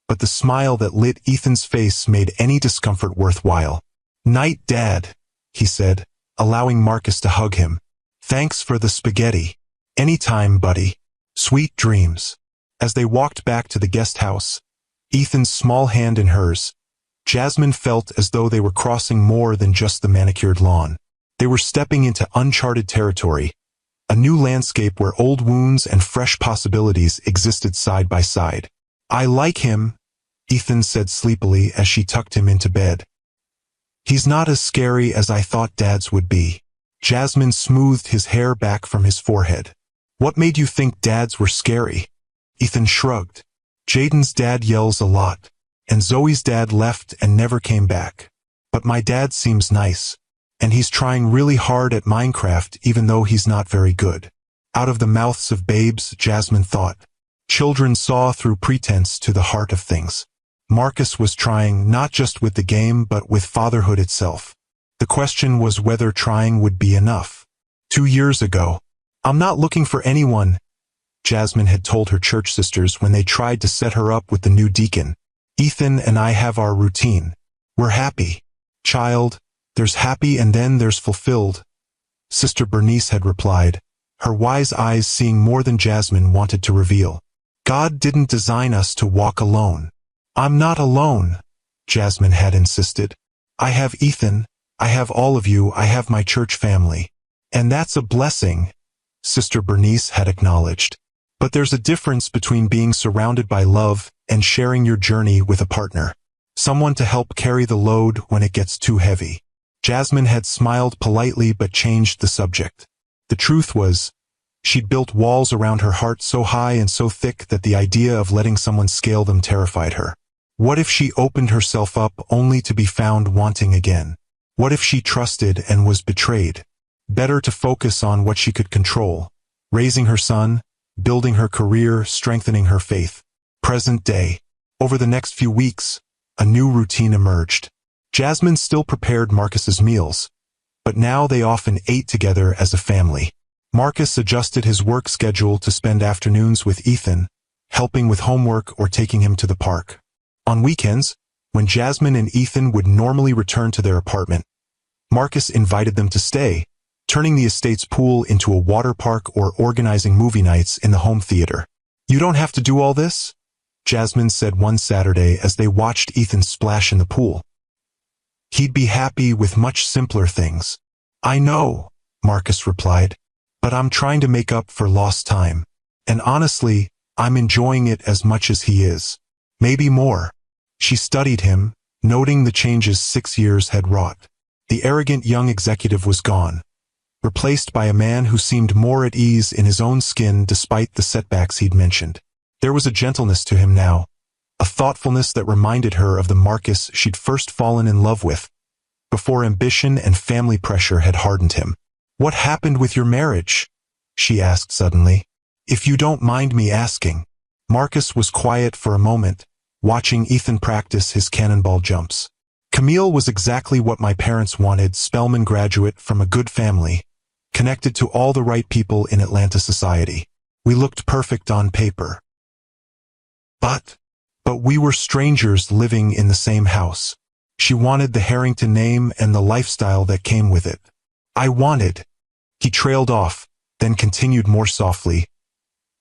but the smile that lit Ethan's face made any discomfort worthwhile. "Night, Dad," he said, allowing Marcus to hug him. "Thanks for the spaghetti." "Anytime, buddy. Sweet dreams." As they walked back to the guest house, Ethan's small hand in hers, Jasmine felt as though they were crossing more than just the manicured lawn. They were stepping into uncharted territory, a new landscape where old wounds and fresh possibilities existed side by side. "I like him," Ethan said sleepily as she tucked him into bed. "He's not as scary as I thought dads would be." Jasmine smoothed his hair back from his forehead. "What made you think dads were scary?" Ethan shrugged. "Jaden's dad yells a lot, and Zoe's dad left and never came back. But my dad seems nice. And he's trying really hard at Minecraft even though he's not very good." Out of the mouths of babes, Jasmine thought. Children saw through pretense to the heart of things. Marcus was trying not just with the game but with fatherhood itself. The question was whether trying would be enough. 2 years ago, "I'm not looking for anyone," Jasmine had told her church sisters when they tried to set her up with the new deacon. "Ethan and I have our routine. We're happy." "Child, there's happy and then there's fulfilled," Sister Bernice had replied, her wise eyes seeing more than Jasmine wanted to reveal. "God didn't design us to walk alone." "I'm not alone," Jasmine had insisted. "I have Ethan, I have all of you, I have my church family. And that's a blessing," Sister Bernice had acknowledged. "But there's a difference between being surrounded by love and sharing your journey with a partner. Someone to help carry the load when it gets too heavy." Jasmine had smiled politely but changed the subject. The truth was, she'd built walls around her heart so high and so thick that the idea of letting someone scale them terrified her. What if she opened herself up only to be found wanting again? What if she trusted and was betrayed? Better to focus on what she could control, raising her son, building her career, strengthening her faith. Present day. Over the next few weeks, a new routine emerged. Jasmine still prepared Marcus's meals, but now they often ate together as a family. Marcus adjusted his work schedule to spend afternoons with Ethan, helping with homework or taking him to the park. On weekends, when Jasmine and Ethan would normally return to their apartment, Marcus invited them to stay, turning the estate's pool into a water park or organizing movie nights in the home theater. "You don't have to do all this," Jasmine said one Saturday as they watched Ethan splash in the pool. "He'd be happy with much simpler things." "I know," Marcus replied, "but I'm trying to make up for lost time. And honestly, I'm enjoying it as much as he is. Maybe more." She studied him, noting the changes 6 years had wrought. The arrogant young executive was gone, replaced by a man who seemed more at ease in his own skin despite the setbacks he'd mentioned. There was a gentleness to him now, a thoughtfulness that reminded her of the Marcus she'd first fallen in love with, before ambition and family pressure had hardened him. "What happened with your marriage?" she asked suddenly. "If you don't mind me asking." Marcus was quiet for a moment, watching Ethan practice his cannonball jumps. "Camille was exactly what my parents wanted, Spelman graduate from a good family, connected to all the right people in Atlanta society. We looked perfect on paper. But we were strangers living in the same house. She wanted the Harrington name and the lifestyle that came with it. I wanted," he trailed off, then continued more softly,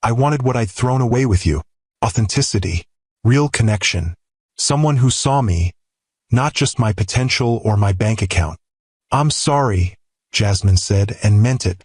"I wanted what I'd thrown away with you. Authenticity, real connection, someone who saw me, not just my potential or my bank account." "I'm sorry," Jasmine said, and meant it.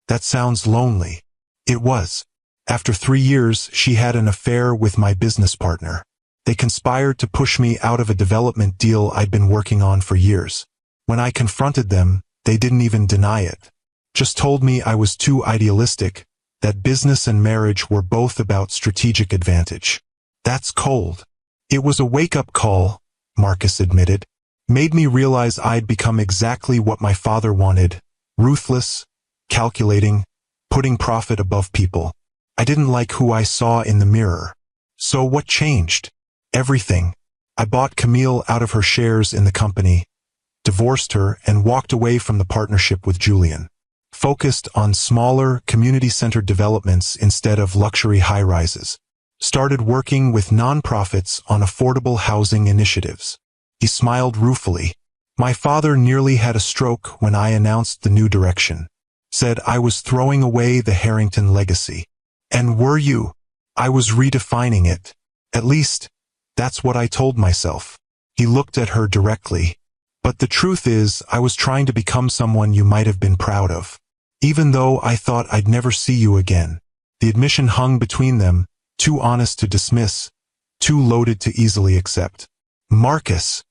"That sounds lonely." It was. After 3 years, she had an affair with my business partner. They conspired to push me out of a development deal I'd been working on for years. When I confronted them, they didn't even deny it. Just told me I was too idealistic, that business and marriage were both about strategic advantage. That's cold. It was a wake-up call, Marcus admitted. Made me realize I'd become exactly what my father wanted, ruthless, calculating, putting profit above people. I didn't like who I saw in the mirror. So what changed? Everything. I bought Camille out of her shares in the company, divorced her, and walked away from the partnership with Julian. Focused on smaller, community-centered developments instead of luxury high-rises. Started working with nonprofits on affordable housing initiatives. He smiled ruefully. My father nearly had a stroke when I announced the new direction. Said I was throwing away the Harrington legacy. And were you? I was redefining it. At least, that's what I told myself. He looked at her directly. But the truth is, I was trying to become someone you might have been proud of. Even though I thought I'd never see you again. The admission hung between them, too honest to dismiss, too loaded to easily accept. Marcus,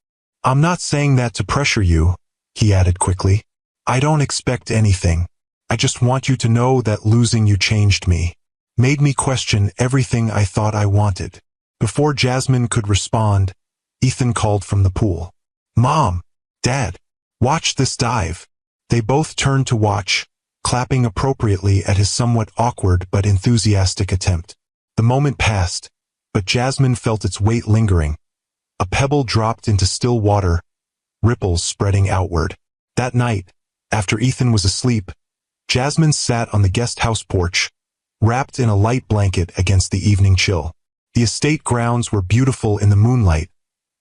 I'm not saying that to pressure you, he added quickly. I don't expect anything. I just want you to know that losing you changed me. Made me question everything I thought I wanted. Before Jasmine could respond, Ethan called from the pool. Mom, Dad, watch this dive. They both turned to watch, clapping appropriately at his somewhat awkward but enthusiastic attempt. The moment passed, but Jasmine felt its weight lingering. A pebble dropped into still water, ripples spreading outward. That night, after Ethan was asleep, Jasmine sat on the guest house porch, wrapped in a light blanket against the evening chill. The estate grounds were beautiful in the moonlight,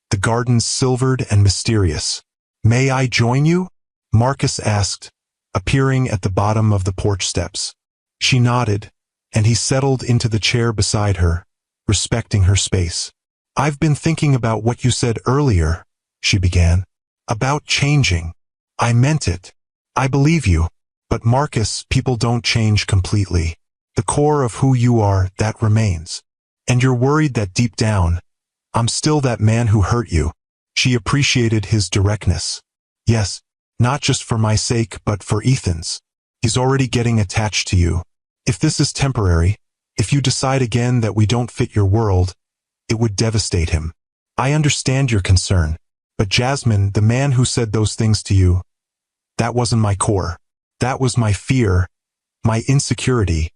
the gardens silvered and mysterious. May I join you? Marcus asked, appearing at the bottom of the porch steps. She nodded, and he settled into the chair beside her, respecting her space. I've been thinking about what you said earlier, she began. About changing. I meant it. I believe you. But Marcus, people don't change completely. The core of who you are, that remains. And you're worried that deep down, I'm still that man who hurt you. She appreciated his directness. Yes, not just for my sake but for Ethan's. He's already getting attached to you. If this is temporary, if you decide again that we don't fit your world, it would devastate him. I understand your concern. But Jasmine, the man who said those things to you, that wasn't my core. That was my fear, my insecurity,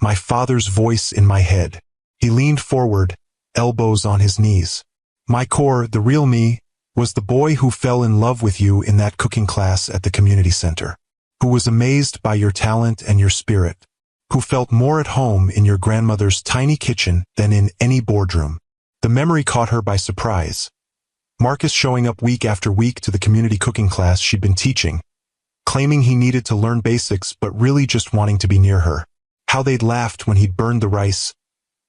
my father's voice in my head. He leaned forward, elbows on his knees. My core, the real me, was the boy who fell in love with you in that cooking class at the community center, who was amazed by your talent and your spirit, who felt more at home in your grandmother's tiny kitchen than in any boardroom. The memory caught her by surprise. Marcus showing up week after week to the community cooking class she'd been teaching, claiming he needed to learn basics but really just wanting to be near her. How they'd laughed when he'd burned the rice.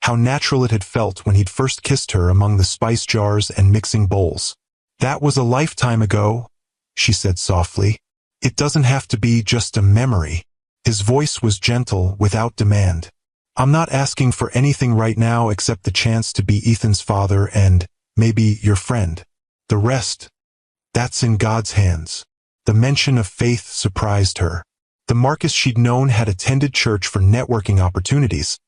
How natural it had felt when he'd first kissed her among the spice jars and mixing bowls. That was a lifetime ago, she said softly. It doesn't have to be just a memory. His voice was gentle, without demand. I'm not asking for anything right now except the chance to be Ethan's father and, maybe, your friend. The rest, that's in God's hands. The mention of faith surprised her. The Marcus she'd known had attended church for networking opportunities,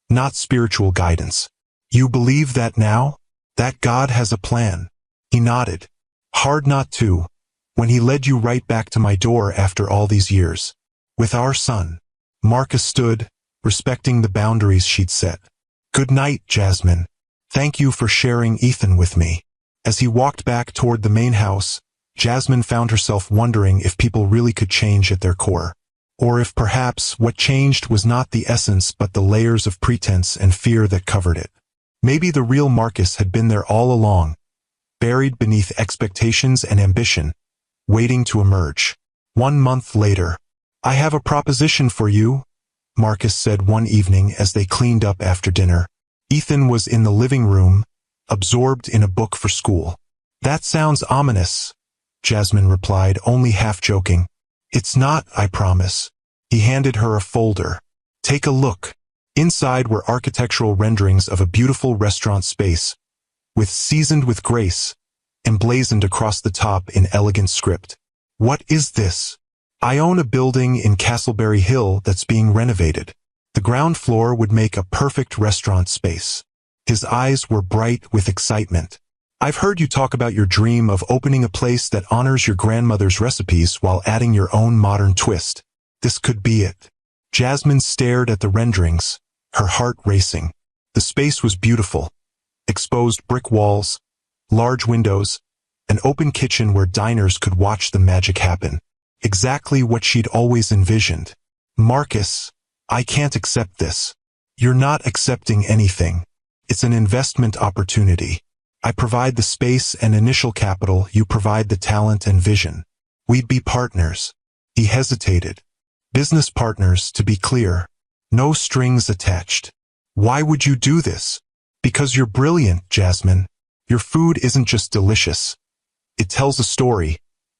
not spiritual guidance. You believe that now? That God has a plan? He nodded. Hard not to, when he led you right back to my door after all these years. With our son. Marcus stood, respecting the boundaries she'd set. Good night, Jasmine. Thank you for sharing Ethan with me. As he walked back toward the main house, Jasmine found herself wondering if people really could change at their core. Or if perhaps what changed was not the essence but the layers of pretense and fear that covered it. Maybe the real Marcus had been there all along, buried beneath expectations and ambition, waiting to emerge. 1 month later. I have a proposition for you, Marcus said one evening as they cleaned up after dinner. Ethan was in the living room, absorbed in a book for school. That sounds ominous, Jasmine replied, only half joking. It's not, I promise. He handed her a folder. Take a look. Inside were architectural renderings of a beautiful restaurant space, with seasoned with grace, emblazoned across the top in elegant script. What is this? I own a building in Castleberry Hill that's being renovated. The ground floor would make a perfect restaurant space. His eyes were bright with excitement. I've heard you talk about your dream of opening a place that honors your grandmother's recipes while adding your own modern twist. This could be it. Jasmine stared at the renderings, her heart racing. The space was beautiful. Exposed brick walls, large windows, an open kitchen where diners could watch the magic happen. Exactly what she'd always envisioned. Marcus, I can't accept this. You're not accepting anything. It's an investment opportunity. I provide the space and initial capital, you provide the talent and vision. We'd be partners. He hesitated. Business partners, to be clear. No strings attached. Why would you do this? Because you're brilliant, Jasmine. Your food isn't just delicious. It tells a story.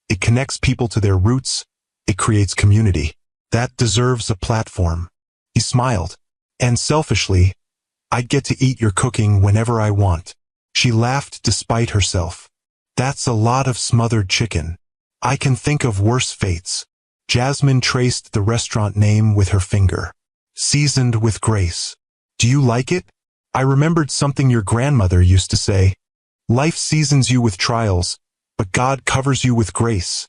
It connects people to their roots. It creates community. That deserves a platform. He smiled. And selfishly, I'd get to eat your cooking whenever I want. She laughed despite herself. That's a lot of smothered chicken. I can think of worse fates. Jasmine traced the restaurant name with her finger. Seasoned with grace. Do you like it? I remembered something your grandmother used to say. Life seasons you with trials, but God covers you with grace.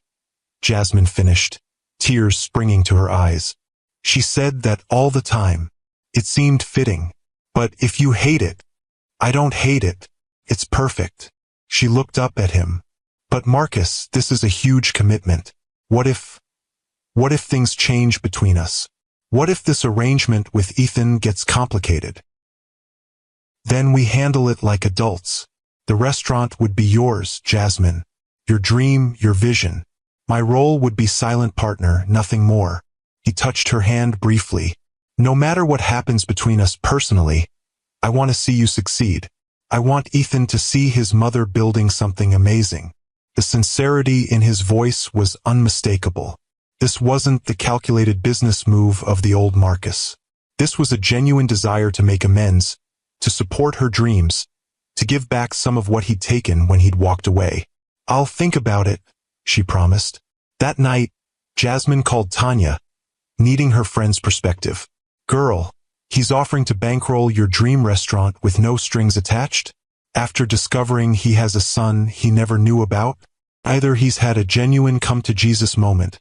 Jasmine finished, tears springing to her eyes. She said that all the time. It seemed fitting. But if you hate it, I don't hate it. It's perfect. She looked up at him. But Marcus, this is a huge commitment. What if things change between us? What if this arrangement with Ethan gets complicated? Then we handle it like adults. The restaurant would be yours, Jasmine. Your dream, your vision. My role would be silent partner, nothing more. He touched her hand briefly. No matter what happens between us personally, I want to see you succeed. I want Ethan to see his mother building something amazing. The sincerity in his voice was unmistakable. This wasn't the calculated business move of the old Marcus. This was a genuine desire to make amends, to support her dreams, to give back some of what he'd taken when he'd walked away. I'll think about it, she promised. That night, Jasmine called Tanya, needing her friend's perspective. Girl, he's offering to bankroll your dream restaurant with no strings attached? After discovering he has a son he never knew about? Either he's had a genuine come-to-Jesus moment,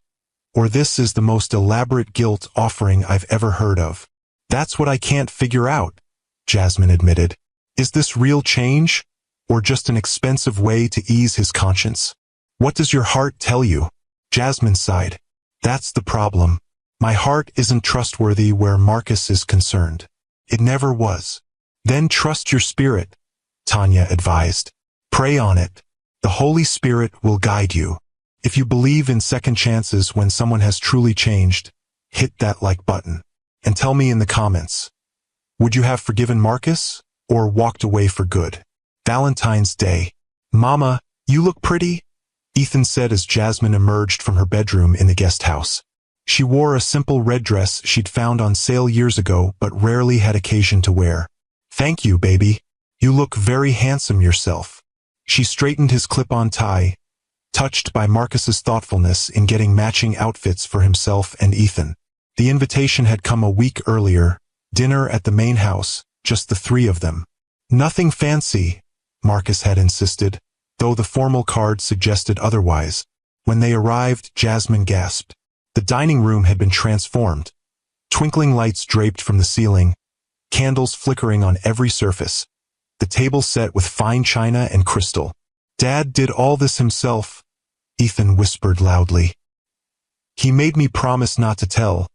or this is the most elaborate guilt offering I've ever heard of. That's what I can't figure out, Jasmine admitted. Is this real change, or just an expensive way to ease his conscience? What does your heart tell you? Jasmine sighed. That's the problem. My heart isn't trustworthy where Marcus is concerned. It never was. Then trust your spirit, Tanya advised. Pray on it. The Holy Spirit will guide you. If you believe in second chances when someone has truly changed, hit that like button. And tell me in the comments. Would you have forgiven Marcus, or walked away for good? Valentine's Day. Mama, you look pretty, Ethan said as Jasmine emerged from her bedroom in the guest house. She wore a simple red dress she'd found on sale years ago but rarely had occasion to wear. Thank you, baby. You look very handsome yourself. She straightened his clip-on tie, touched by Marcus's thoughtfulness in getting matching outfits for himself and Ethan. The invitation had come a week earlier, dinner at the main house, just the three of them. Nothing fancy, Marcus had insisted, though the formal card suggested otherwise. When they arrived, Jasmine gasped. The dining room had been transformed. Twinkling lights draped from the ceiling, candles flickering on every surface. The table set with fine china and crystal. Dad did all this himself, Ethan whispered loudly. He made me promise not to tell,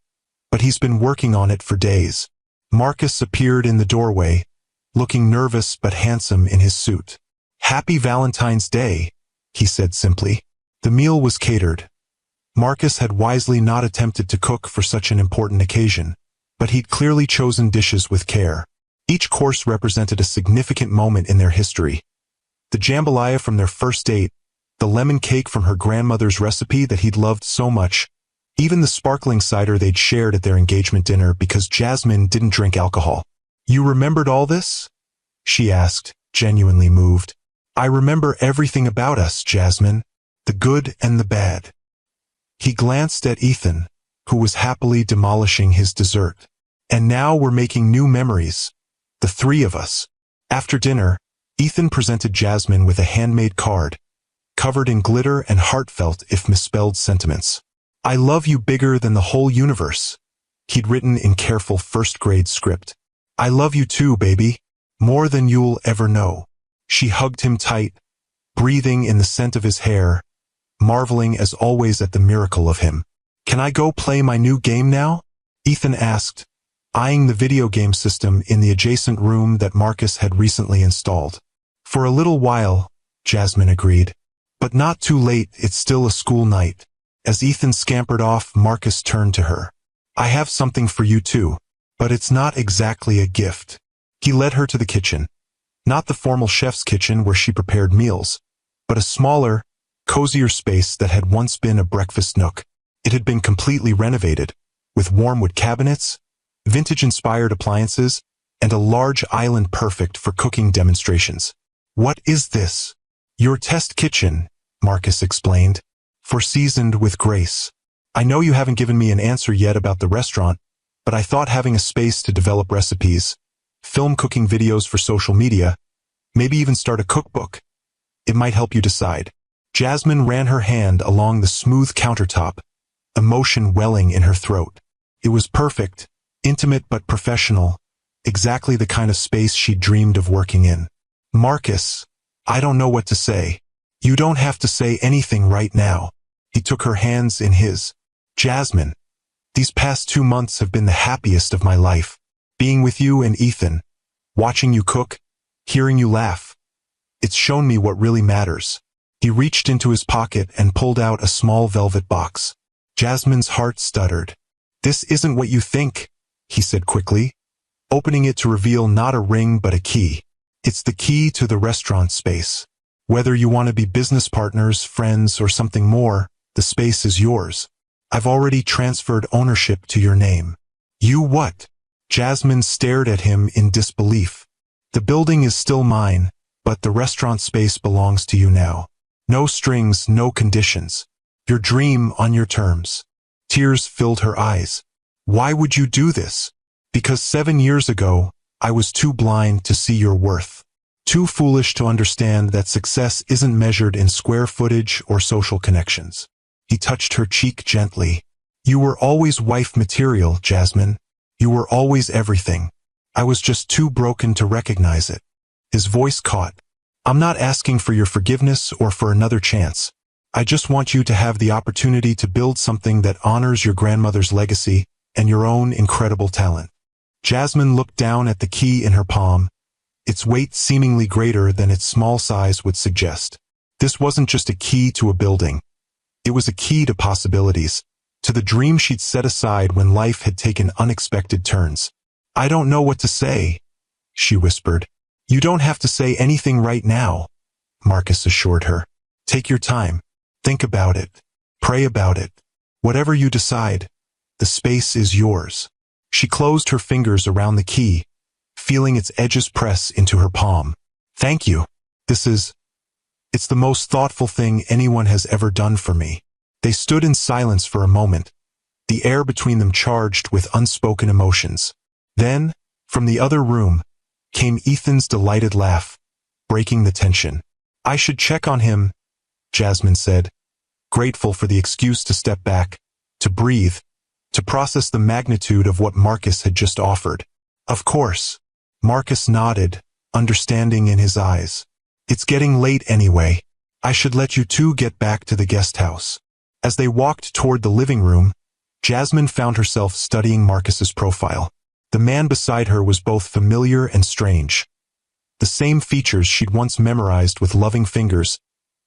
but he's been working on it for days. Marcus appeared in the doorway, looking nervous but handsome in his suit. Happy Valentine's Day, he said simply. The meal was catered. Marcus had wisely not attempted to cook for such an important occasion, but he'd clearly chosen dishes with care. Each course represented a significant moment in their history. The jambalaya from their first date, the lemon cake from her grandmother's recipe that he'd loved so much, even the sparkling cider they'd shared at their engagement dinner because Jasmine didn't drink alcohol. You remembered all this? She asked, genuinely moved. I remember everything about us, Jasmine, the good and the bad. He glanced at Ethan, who was happily demolishing his dessert. And now we're making new memories. The three of us. After dinner, Ethan presented Jasmine with a handmade card, covered in glitter and heartfelt if misspelled sentiments. I love you bigger than the whole universe. He'd written in careful first-grade script. I love you too, baby. More than you'll ever know. She hugged him tight, breathing in the scent of his hair, marveling as always at the miracle of him. Can I go play my new game now? Ethan asked, eyeing the video game system in the adjacent room that Marcus had recently installed. For a little while, Jasmine agreed. But not too late, it's still a school night. As Ethan scampered off, Marcus turned to her. I have something for you too, but it's not exactly a gift. He led her to the kitchen. Not the formal chef's kitchen where she prepared meals, but a smaller, cozier space that had once been a breakfast nook. It had been completely renovated, with warm wood cabinets, vintage-inspired appliances, and a large island perfect for cooking demonstrations. What is this? Your test kitchen, Marcus explained, for seasoned with grace. I know you haven't given me an answer yet about the restaurant, but I thought having a space to develop recipes, film cooking videos for social media, maybe even start a cookbook. It might help you decide. Jasmine ran her hand along the smooth countertop, emotion welling in her throat. It was perfect, intimate but professional, exactly the kind of space she dreamed of working in. Marcus, I don't know what to say. You don't have to say anything right now. He took her hands in his. Jasmine, these past 2 months have been the happiest of my life. Being with you and Ethan, watching you cook, hearing you laugh. It's shown me what really matters. He reached into his pocket and pulled out a small velvet box. Jasmine's heart stuttered. This isn't what you think, he said quickly, opening it to reveal not a ring but a key. It's the key to the restaurant space. Whether you want to be business partners, friends, or something more, the space is yours. I've already transferred ownership to your name. You what? Jasmine stared at him in disbelief. The building is still mine, but the restaurant space belongs to you now. No strings, no conditions. Your dream on your terms. Tears filled her eyes. Why would you do this? Because 7 years ago, I was too blind to see your worth. Too foolish to understand that success isn't measured in square footage or social connections. He touched her cheek gently. You were always wife material, Jasmine. You were always everything. I was just too broken to recognize it. His voice caught. I'm not asking for your forgiveness or for another chance. I just want you to have the opportunity to build something that honors your grandmother's legacy and your own incredible talent. Jasmine looked down at the key in her palm, its weight seemingly greater than its small size would suggest. This wasn't just a key to a building. It was a key to possibilities, to the dream she'd set aside when life had taken unexpected turns. I don't know what to say, she whispered. You don't have to say anything right now, Marcus assured her. Take your time. Think about it. Pray about it. Whatever you decide, the space is yours. She closed her fingers around the key, feeling its edges press into her palm. Thank you. It's the most thoughtful thing anyone has ever done for me. They stood in silence for a moment, the air between them charged with unspoken emotions. Then, from the other room, came Ethan's delighted laugh, breaking the tension. I should check on him, Jasmine said, grateful for the excuse to step back, to breathe, to process the magnitude of what Marcus had just offered. Of course. Marcus nodded, understanding in his eyes. It's getting late anyway. I should let you two get back to the guest house. As they walked toward the living room, Jasmine found herself studying Marcus's profile. The man beside her was both familiar and strange. The same features she'd once memorized with loving fingers,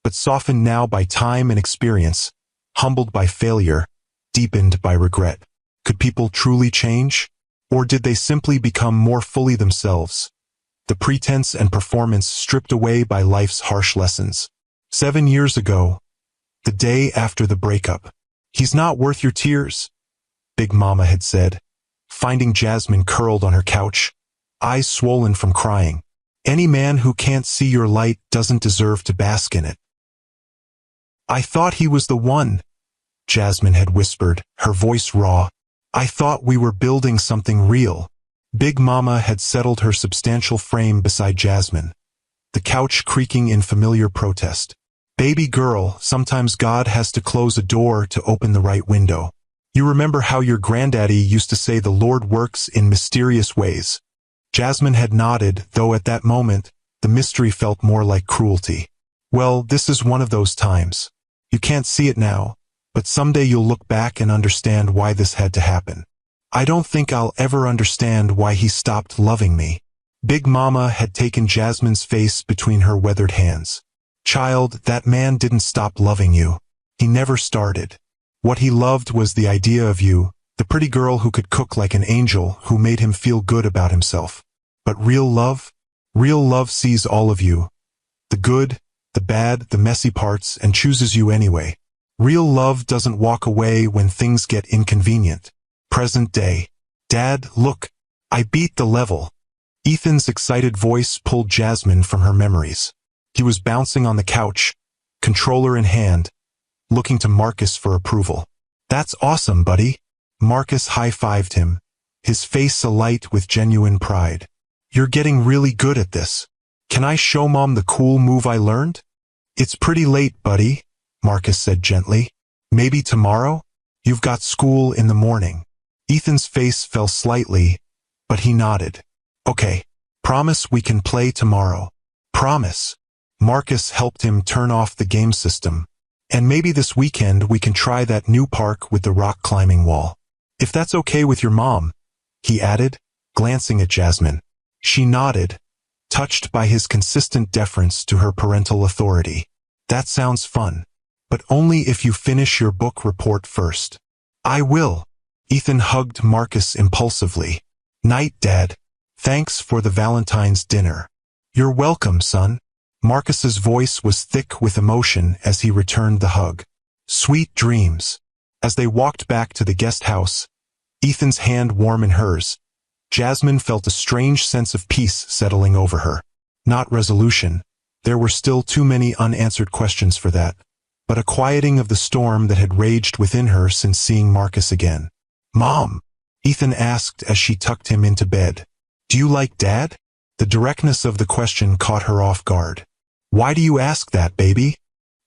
but softened now by time and experience, humbled by failure, deepened by regret. Could people truly change? Or did they simply become more fully themselves? The pretense and performance stripped away by life's harsh lessons. 7 years ago, the day after the breakup. He's not worth your tears, Big Mama had said, finding Jasmine curled on her couch, eyes swollen from crying. Any man who can't see your light doesn't deserve to bask in it. I thought he was the one, Jasmine had whispered, her voice raw. I thought we were building something real. Big Mama had settled her substantial frame beside Jasmine, the couch creaking in familiar protest. Baby girl, sometimes God has to close a door to open the right window. You remember how your granddaddy used to say the Lord works in mysterious ways? Jasmine had nodded, though at that moment, the mystery felt more like cruelty. Well, this is one of those times. You can't see it now, but someday you'll look back and understand why this had to happen. I don't think I'll ever understand why he stopped loving me. Big Mama had taken Jasmine's face between her weathered hands. Child, that man didn't stop loving you. He never started. What he loved was the idea of you, the pretty girl who could cook like an angel, who made him feel good about himself. But real love sees all of you. The good, the bad, the messy parts, and chooses you anyway. Real love doesn't walk away when things get inconvenient. Present day. Dad, look, I beat the level. Ethan's excited voice pulled Jasmine from her memories. He was bouncing on the couch, controller in hand, looking to Marcus for approval. That's awesome, buddy. Marcus high-fived him, his face alight with genuine pride. You're getting really good at this. Can I show Mom the cool move I learned? It's pretty late, buddy, Marcus said gently. Maybe tomorrow? You've got school in the morning. Ethan's face fell slightly, but he nodded. Okay, promise we can play tomorrow. Promise. Marcus helped him turn off the game system. And maybe this weekend we can try that new park with the rock climbing wall. If that's okay with your mom, he added, glancing at Jasmine. She nodded, touched by his consistent deference to her parental authority. That sounds fun. But only if you finish your book report first. I will. Ethan hugged Marcus impulsively. Night, Dad. Thanks for the Valentine's dinner. You're welcome, son. Marcus's voice was thick with emotion as he returned the hug. Sweet dreams. As they walked back to the guest house, Ethan's hand warm in hers, Jasmine felt a strange sense of peace settling over her. Not resolution. There were still too many unanswered questions for that, but a quieting of the storm that had raged within her since seeing Marcus again. Mom, Ethan asked as she tucked him into bed. Do you like Dad? The directness of the question caught her off guard. Why do you ask that, baby?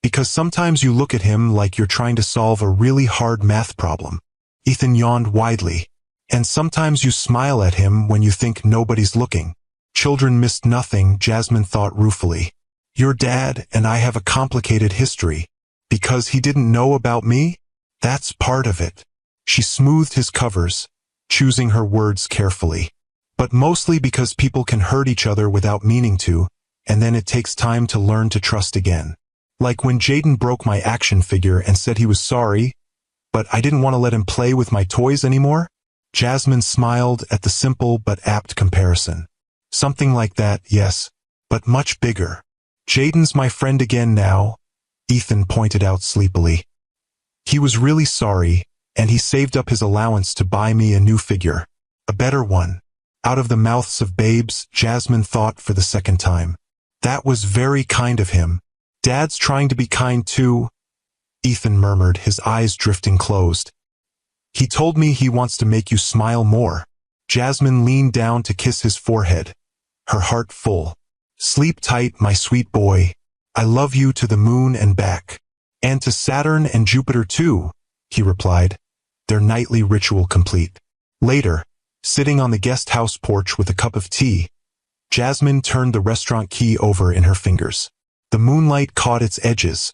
Because sometimes you look at him like you're trying to solve a really hard math problem. Ethan yawned widely. And sometimes you smile at him when you think nobody's looking. Children missed nothing, Jasmine thought ruefully. Your dad and I have a complicated history. Because he didn't know about me? That's part of it. She smoothed his covers, choosing her words carefully. But mostly because people can hurt each other without meaning to, and then it takes time to learn to trust again. Like when Jaden broke my action figure and said he was sorry, but I didn't want to let him play with my toys anymore? Jasmine smiled at the simple but apt comparison. Something like that, yes, but much bigger. Jaden's my friend again now, Ethan pointed out sleepily. He was really sorry, and he saved up his allowance to buy me a new figure. A better one. Out of the mouths of babes, Jasmine thought for the second time. That was very kind of him. Dad's trying to be kind too, Ethan murmured, his eyes drifting closed. He told me he wants to make you smile more. Jasmine leaned down to kiss his forehead, her heart full. Sleep tight, my sweet boy. I love you to the moon and back. And to Saturn and Jupiter too, he replied, their nightly ritual complete. Later, sitting on the guest house porch with a cup of tea, Jasmine turned the restaurant key over in her fingers. The moonlight caught its edges,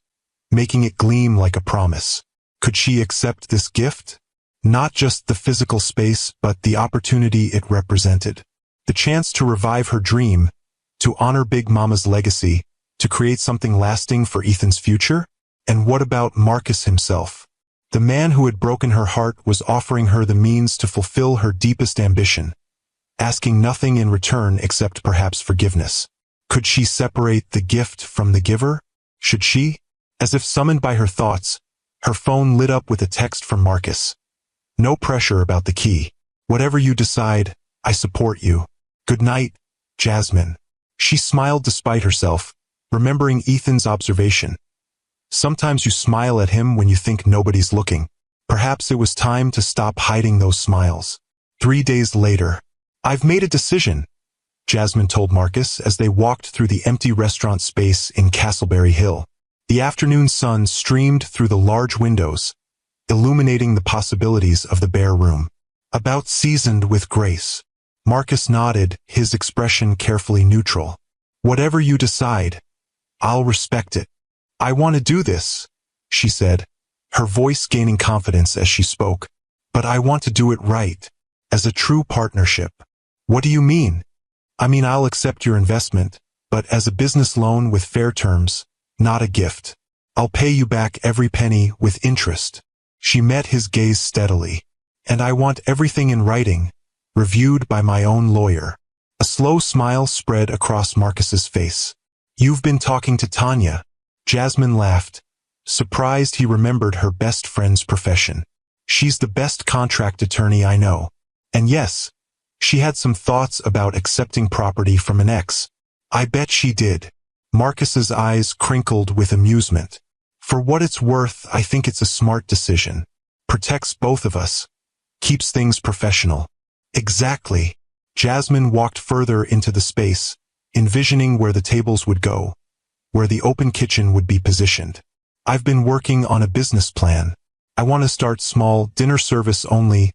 making it gleam like a promise. Could she accept this gift? Not just the physical space, but the opportunity it represented. The chance to revive her dream, to honor Big Mama's legacy, to create something lasting for Ethan's future? And what about Marcus himself? The man who had broken her heart was offering her the means to fulfill her deepest ambition, asking nothing in return except perhaps forgiveness. Could she separate the gift from the giver? Should she? As if summoned by her thoughts, her phone lit up with a text from Marcus. No pressure about the key. Whatever you decide, I support you. Good night, Jasmine. She smiled despite herself, remembering Ethan's observation. Sometimes you smile at him when you think nobody's looking. Perhaps it was time to stop hiding those smiles. 3 days later. I've made a decision, Jasmine told Marcus as they walked through the empty restaurant space in Castleberry Hill. The afternoon sun streamed through the large windows, illuminating the possibilities of the bare room. About seasoned with grace. Marcus nodded, his expression carefully neutral. Whatever you decide, I'll respect it. I want to do this, she said, her voice gaining confidence as she spoke. But I want to do it right, as a true partnership. What do you mean? I mean, I'll accept your investment, but as a business loan with fair terms, not a gift. I'll pay you back every penny with interest. She met his gaze steadily. And I want everything in writing, reviewed by my own lawyer. A slow smile spread across Marcus's face. You've been talking to Tanya. Jasmine laughed, surprised he remembered her best friend's profession. She's the best contract attorney I know. And yes, she had some thoughts about accepting property from an ex. I bet she did. Marcus's eyes crinkled with amusement. For what it's worth, I think it's a smart decision. Protects both of us. Keeps things professional. Exactly. Jasmine walked further into the space, envisioning where the tables would go, where the open kitchen would be positioned. I've been working on a business plan. I want to start small, dinner service only,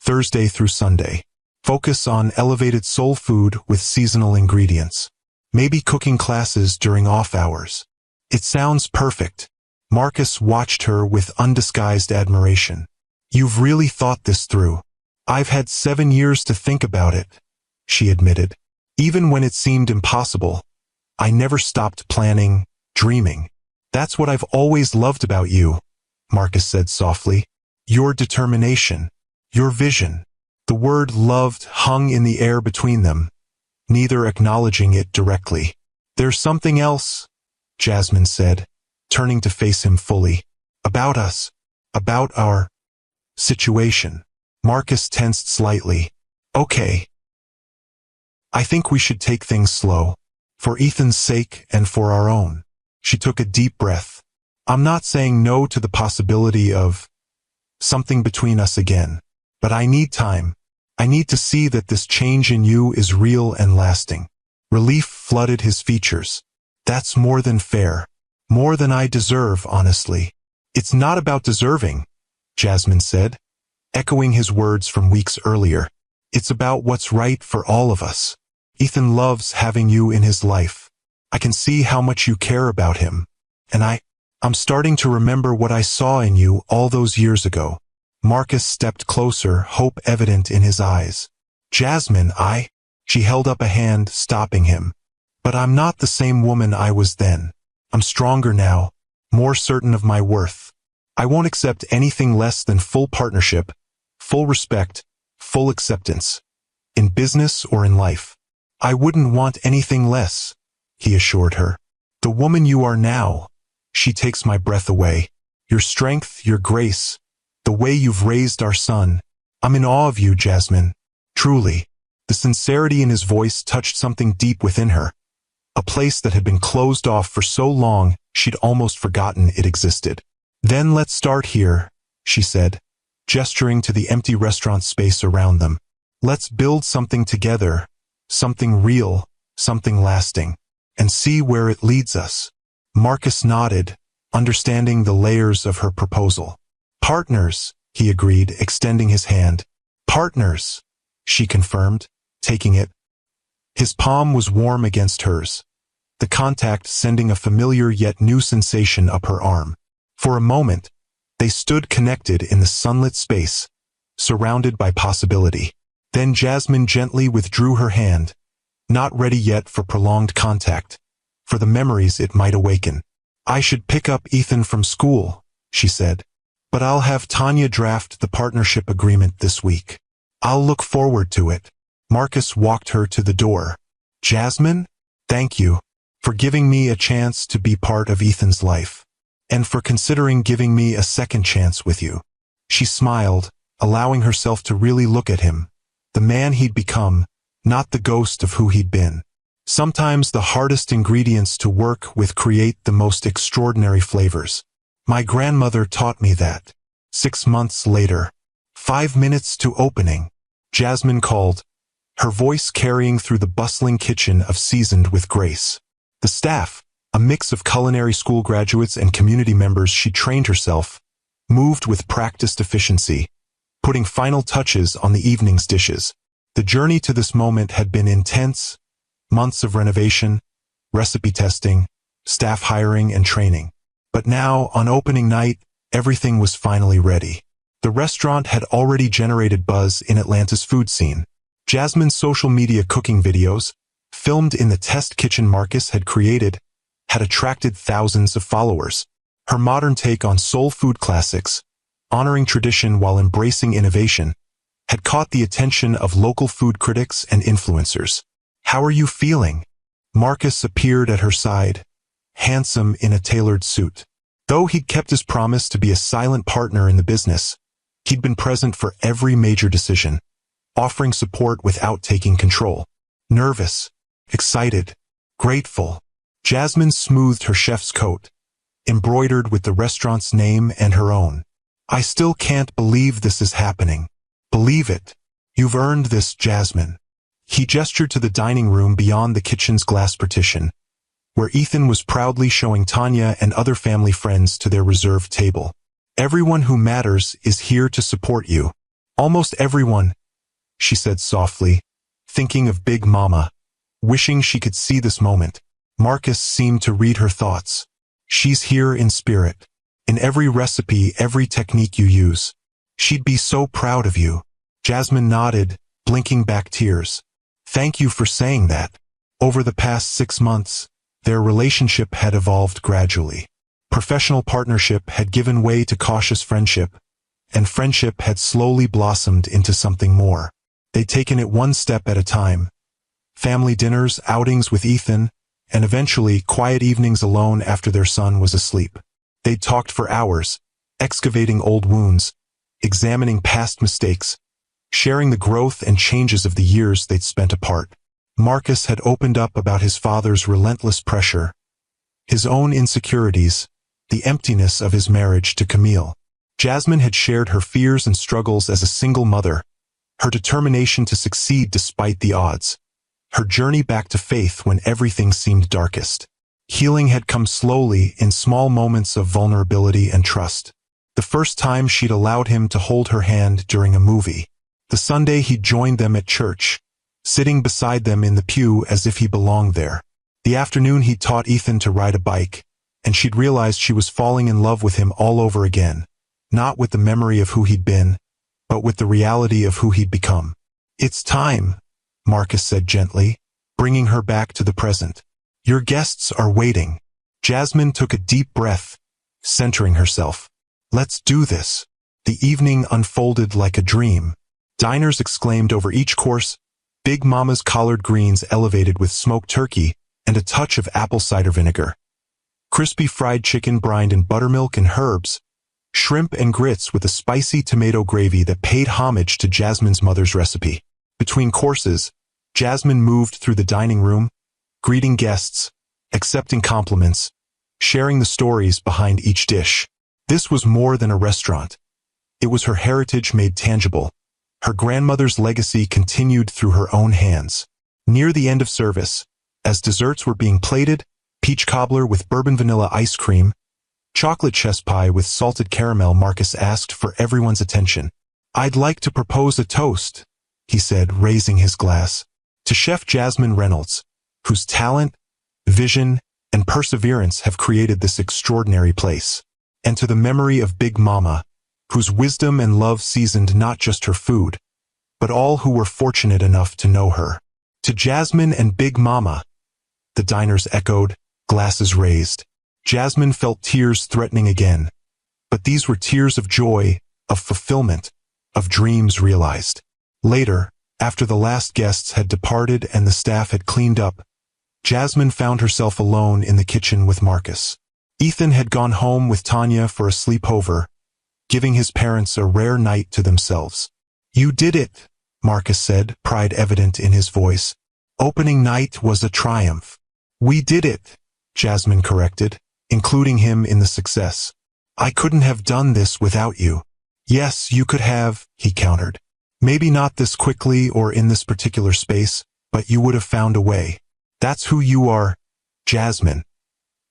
Thursday through Sunday. Focus on elevated soul food with seasonal ingredients. Maybe cooking classes during off hours. It sounds perfect. Marcus watched her with undisguised admiration. You've really thought this through. I've had 7 years to think about it, she admitted. Even when it seemed impossible, I never stopped planning, dreaming. That's what I've always loved about you, Marcus said softly. Your determination, your vision. The word loved hung in the air between them, neither acknowledging it directly. There's something else, Jasmine said, turning to face him fully. About us, about our situation. Marcus tensed slightly. Okay. I think we should take things slow. For Ethan's sake and for our own. She took a deep breath. I'm not saying no to the possibility of something between us again. But I need time. I need to see that this change in you is real and lasting. Relief flooded his features. That's more than fair. More than I deserve, honestly. It's not about deserving, Jasmine said, echoing his words from weeks earlier. It's about what's right for all of us. Ethan loves having you in his life. I can see how much you care about him. And I'm starting to remember what I saw in you all those years ago. Marcus stepped closer, hope evident in his eyes. Jasmine, She held up a hand, stopping him. But I'm not the same woman I was then. I'm stronger now, more certain of my worth. I won't accept anything less than full partnership, full respect, full acceptance. In business or in life. I wouldn't want anything less, he assured her. The woman you are now, she takes my breath away. Your strength, your grace, the way you've raised our son. I'm in awe of you, Jasmine. Truly. The sincerity in his voice touched something deep within her. A place that had been closed off for so long, she'd almost forgotten it existed. Then let's start here, she said, gesturing to the empty restaurant space around them. Let's build something together, something real, something lasting, and see where it leads us. Marcus nodded, understanding the layers of her proposal. Partners, he agreed, extending his hand. Partners, she confirmed, taking it. His palm was warm against hers, the contact sending a familiar yet new sensation up her arm. For a moment, they stood connected in the sunlit space, surrounded by possibility. Then Jasmine gently withdrew her hand, not ready yet for prolonged contact, for the memories it might awaken. I should pick up Ethan from school, she said, but I'll have Tanya draft the partnership agreement this week. I'll look forward to it. Marcus walked her to the door. Jasmine, thank you for giving me a chance to be part of Ethan's life, and for considering giving me a second chance with you. She smiled, allowing herself to really look at him, the man he'd become, not the ghost of who he'd been. Sometimes the hardest ingredients to work with create the most extraordinary flavors. My grandmother taught me that. 6 months later. 5 minutes to opening. Jasmine called, her voice carrying through the bustling kitchen of Seasoned with Grace. The staff, a mix of culinary school graduates and community members she trained herself, moved with practiced efficiency, putting final touches on the evening's dishes. The journey to this moment had been intense, months of renovation, recipe testing, staff hiring and training. But now, on opening night, everything was finally ready. The restaurant had already generated buzz in Atlanta's food scene. Jasmine's social media cooking videos, filmed in the test kitchen Marcus had created, had attracted thousands of followers. Her modern take on soul food classics, honoring tradition while embracing innovation, had caught the attention of local food critics and influencers. "How are you feeling?" Marcus appeared at her side, handsome in a tailored suit. Though he'd kept his promise to be a silent partner in the business, he'd been present for every major decision, offering support without taking control. Nervous, excited, grateful, Jasmine smoothed her chef's coat, embroidered with the restaurant's name and her own. "I still can't believe this is happening." "Believe it. You've earned this, Jasmine." He gestured to the dining room beyond the kitchen's glass partition, where Ethan was proudly showing Tanya and other family friends to their reserved table. "Everyone who matters is here to support you." "Almost everyone," she said softly, thinking of Big Mama, wishing she could see this moment. Marcus seemed to read her thoughts. "She's here in spirit. In every recipe, every technique you use. She'd be so proud of you." Jasmine nodded, blinking back tears. "Thank you for saying that." Over the past 6 months, their relationship had evolved gradually. Professional partnership had given way to cautious friendship, and friendship had slowly blossomed into something more. They'd taken it one step at a time. Family dinners, outings with Ethan, and eventually quiet evenings alone after their son was asleep. They'd talked for hours, excavating old wounds, examining past mistakes, sharing the growth and changes of the years they'd spent apart. Marcus had opened up about his father's relentless pressure, his own insecurities, the emptiness of his marriage to Camille. Jasmine had shared her fears and struggles as a single mother, her determination to succeed despite the odds, her journey back to faith when everything seemed darkest. Healing had come slowly in small moments of vulnerability and trust. The first time she'd allowed him to hold her hand during a movie. The Sunday he'd joined them at church, sitting beside them in the pew as if he belonged there. The afternoon he'd taught Ethan to ride a bike, and she'd realized she was falling in love with him all over again, not with the memory of who he'd been, but with the reality of who he'd become. "It's time," Marcus said gently, bringing her back to the present. "Your guests are waiting." Jasmine took a deep breath, centering herself. "Let's do this." The evening unfolded like a dream. Diners exclaimed over each course, Big Mama's collard greens elevated with smoked turkey and a touch of apple cider vinegar, crispy fried chicken brined in buttermilk and herbs, shrimp and grits with a spicy tomato gravy that paid homage to Jasmine's mother's recipe. Between courses, Jasmine moved through the dining room, greeting guests, accepting compliments, sharing the stories behind each dish. This was more than a restaurant. It was her heritage made tangible. Her grandmother's legacy continued through her own hands. Near the end of service, as desserts were being plated, peach cobbler with bourbon vanilla ice cream, chocolate chess pie with salted caramel, Marcus asked for everyone's attention. "I'd like to propose a toast," he said, raising his glass, "to Chef Jasmine Reynolds, whose talent, vision, and perseverance have created this extraordinary place, and to the memory of Big Mama, whose wisdom and love seasoned not just her food, but all who were fortunate enough to know her." "To Jasmine and Big Mama," the diners echoed, glasses raised. Jasmine felt tears threatening again, but these were tears of joy, of fulfillment, of dreams realized. Later, after the last guests had departed and the staff had cleaned up, Jasmine found herself alone in the kitchen with Marcus. Ethan had gone home with Tanya for a sleepover, giving his parents a rare night to themselves. "You did it," Marcus said, pride evident in his voice. Opening night was a triumph. We did it, Jasmine corrected, including him in the success. I couldn't have done this without you. Yes, you could have, he countered. Maybe not this quickly or in this particular space, but you would have found a way. That's who you are, Jasmine.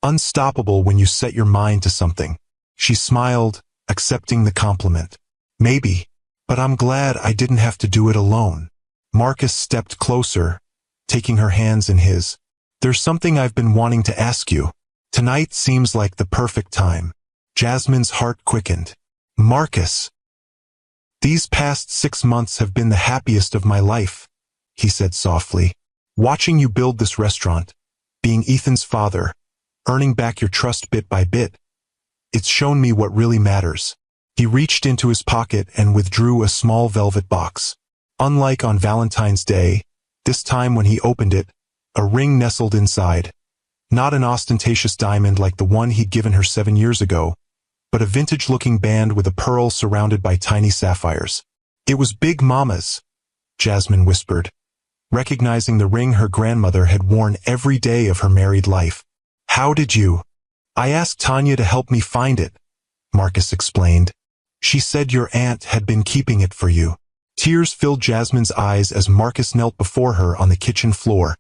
Unstoppable when you set your mind to something. She smiled, accepting the compliment. Maybe, but I'm glad I didn't have to do it alone. Marcus stepped closer, taking her hands in his. There's something I've been wanting to ask you. Tonight seems like the perfect time. Jasmine's heart quickened. Marcus. These past 6 months have been the happiest of my life, he said softly. Watching you build this restaurant, being Ethan's father, earning back your trust bit by bit. It's shown me what really matters. He reached into his pocket and withdrew a small velvet box. Unlike on Valentine's Day, this time when he opened it, a ring nestled inside. Not an ostentatious diamond like the one he'd given her 7 years ago, but a vintage-looking band with a pearl surrounded by tiny sapphires. It was Big Mama's, Jasmine whispered, recognizing the ring her grandmother had worn every day of her married life. How did you? I asked Tanya to help me find it, Marcus explained. She said your aunt had been keeping it for you. Tears filled Jasmine's eyes as Marcus knelt before her on the kitchen floor,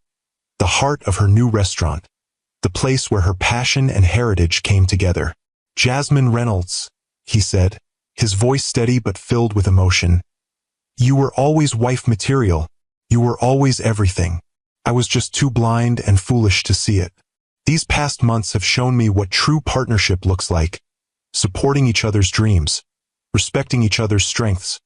the heart of her new restaurant, the place where her passion and heritage came together. Jasmine Reynolds, he said, his voice steady but filled with emotion. You were always wife material. You were always everything. I was just too blind and foolish to see it. These past months have shown me what true partnership looks like. Supporting each other's dreams, respecting each other's strengths,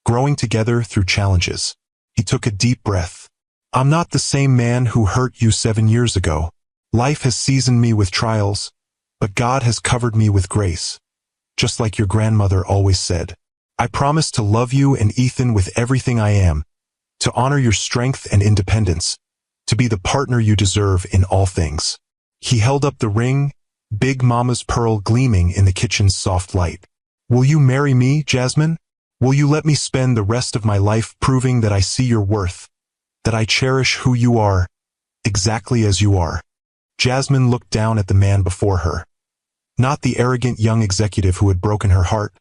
growing together through challenges. He took a deep breath. I'm not the same man who hurt you 7 years ago. Life has seasoned me with trials, but God has covered me with grace. Just like your grandmother always said. I promise to love you and Ethan with everything I am, to honor your strength and independence, to be the partner you deserve in all things. He held up the ring, Big Mama's pearl gleaming in the kitchen's soft light. Will you marry me, Jasmine? Will you let me spend the rest of my life proving that I see your worth, that I cherish who you are, exactly as you are? Jasmine looked down at the man before her. Not the arrogant young executive who had broken her heart,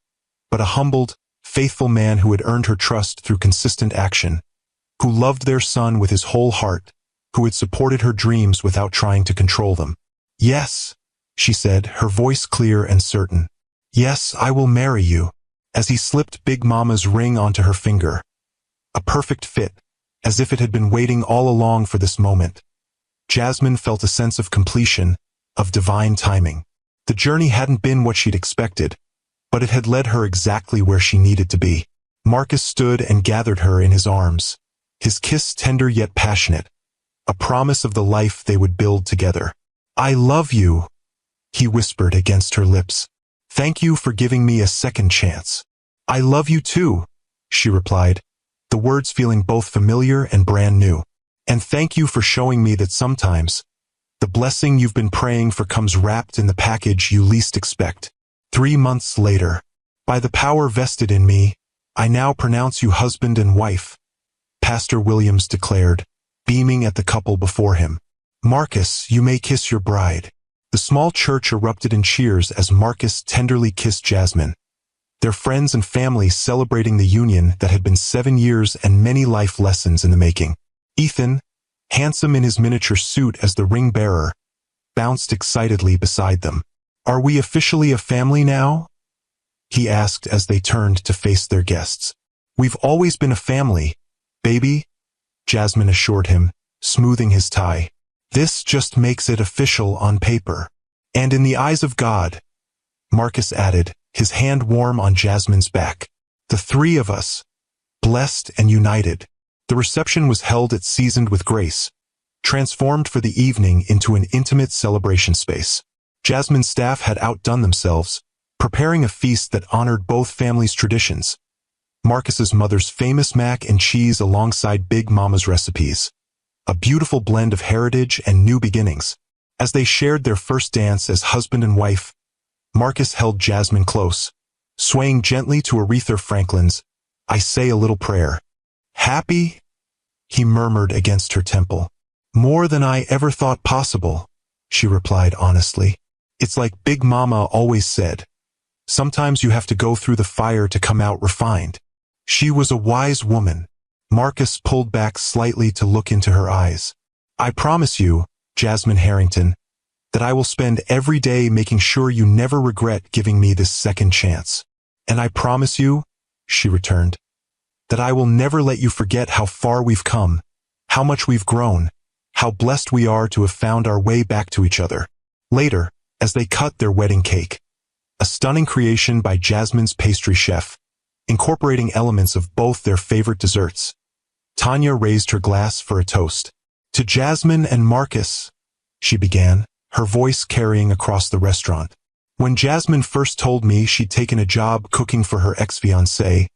but a humbled, faithful man who had earned her trust through consistent action, who loved their son with his whole heart, who had supported her dreams without trying to control them. Yes, she said, her voice clear and certain. Yes, I will marry you. As he slipped Big Mama's ring onto her finger. A perfect fit, as if it had been waiting all along for this moment. Jasmine felt a sense of completion, of divine timing. The journey hadn't been what she'd expected, but it had led her exactly where she needed to be. Marcus stood and gathered her in his arms, his kiss tender yet passionate, a promise of the life they would build together. I love you, he whispered against her lips. Thank you for giving me a second chance. I love you too, she replied, the words feeling both familiar and brand new. And thank you for showing me that sometimes, the blessing you've been praying for comes wrapped in the package you least expect. 3 months later, by the power vested in me, I now pronounce you husband and wife, Pastor Williams declared, beaming at the couple before him. Marcus, you may kiss your bride. The small church erupted in cheers as Marcus tenderly kissed Jasmine, their friends and family celebrating the union that had been 7 years and many life lessons in the making. Ethan, handsome in his miniature suit as the ring bearer, bounced excitedly beside them. Are we officially a family now? He asked as they turned to face their guests. We've always been a family, baby, Jasmine assured him, smoothing his tie. This just makes it official on paper. And in the eyes of God, Marcus added, his hand warm on Jasmine's back. The 3 of us, blessed and united. The reception was held at Seasoned with Grace, transformed for the evening into an intimate celebration space. Jasmine's staff had outdone themselves, preparing a feast that honored both families' traditions. Marcus's mother's famous mac and cheese alongside Big Mama's recipes. A beautiful blend of heritage and new beginnings. As they shared their first dance as husband and wife, Marcus held Jasmine close, swaying gently to Aretha Franklin's I Say a Little Prayer. Happy? He murmured against her temple. More than I ever thought possible, she replied honestly. It's like Big Mama always said. Sometimes you have to go through the fire to come out refined. She was a wise woman. Marcus pulled back slightly to look into her eyes. I promise you, Jasmine Harrington, that I will spend every day making sure you never regret giving me this second chance. And I promise you, she returned, that I will never let you forget how far we've come, how much we've grown, how blessed we are to have found our way back to each other. Later, as they cut their wedding cake, a stunning creation by Jasmine's pastry chef, incorporating elements of both their favorite desserts, Tanya raised her glass for a toast. To Jasmine and Marcus, she began, her voice carrying across the restaurant. When Jasmine first told me she'd taken a job cooking for her ex-fiancé,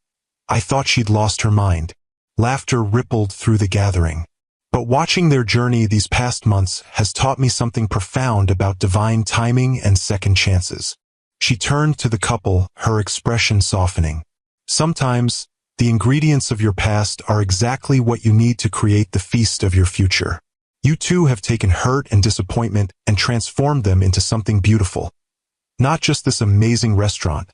I thought she'd lost her mind. Laughter rippled through the gathering. But watching their journey these past months has taught me something profound about divine timing and second chances. She turned to the couple, her expression softening. Sometimes, the ingredients of your past are exactly what you need to create the feast of your future. You too have taken hurt and disappointment and transformed them into something beautiful. Not just this amazing restaurant,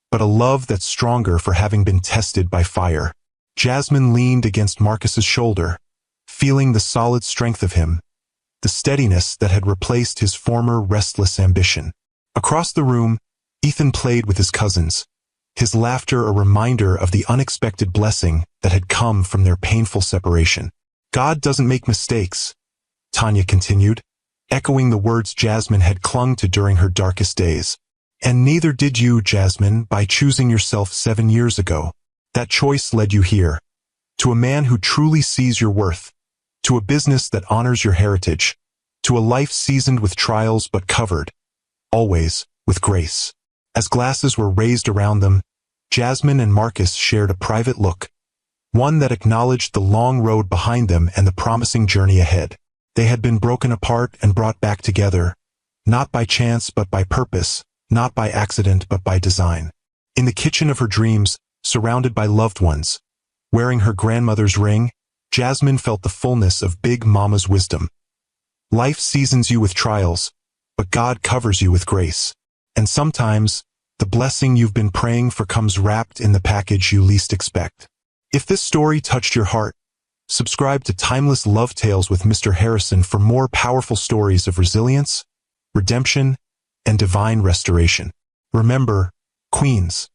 but a love that's stronger for having been tested by fire. Jasmine leaned against Marcus's shoulder, feeling the solid strength of him, the steadiness that had replaced his former restless ambition. Across the room, Ethan played with his cousins, his laughter a reminder of the unexpected blessing that had come from their painful separation. God doesn't make mistakes, Tanya continued, echoing the words Jasmine had clung to during her darkest days. And neither did you, Jasmine, by choosing yourself 7 years ago. That choice led you here, to a man who truly sees your worth, to a business that honors your heritage, to a life seasoned with trials but covered, always, with grace. As glasses were raised around them, Jasmine and Marcus shared a private look, one that acknowledged the long road behind them and the promising journey ahead. They had been broken apart and brought back together, not by chance but by purpose, not by accident but by design. In the kitchen of her dreams, surrounded by loved ones, wearing her grandmother's ring, Jasmine felt the fullness of Big Mama's wisdom. Life seasons you with trials, but God covers you with grace. And sometimes, the blessing you've been praying for comes wrapped in the package you least expect. If this story touched your heart, subscribe to Timeless Love Tales with Mr. Harrison for more powerful stories of resilience, redemption, and divine restoration. Remember, Queens,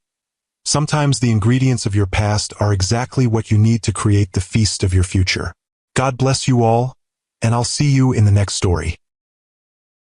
sometimes the ingredients of your past are exactly what you need to create the feast of your future. God bless you all, and I'll see you in the next story.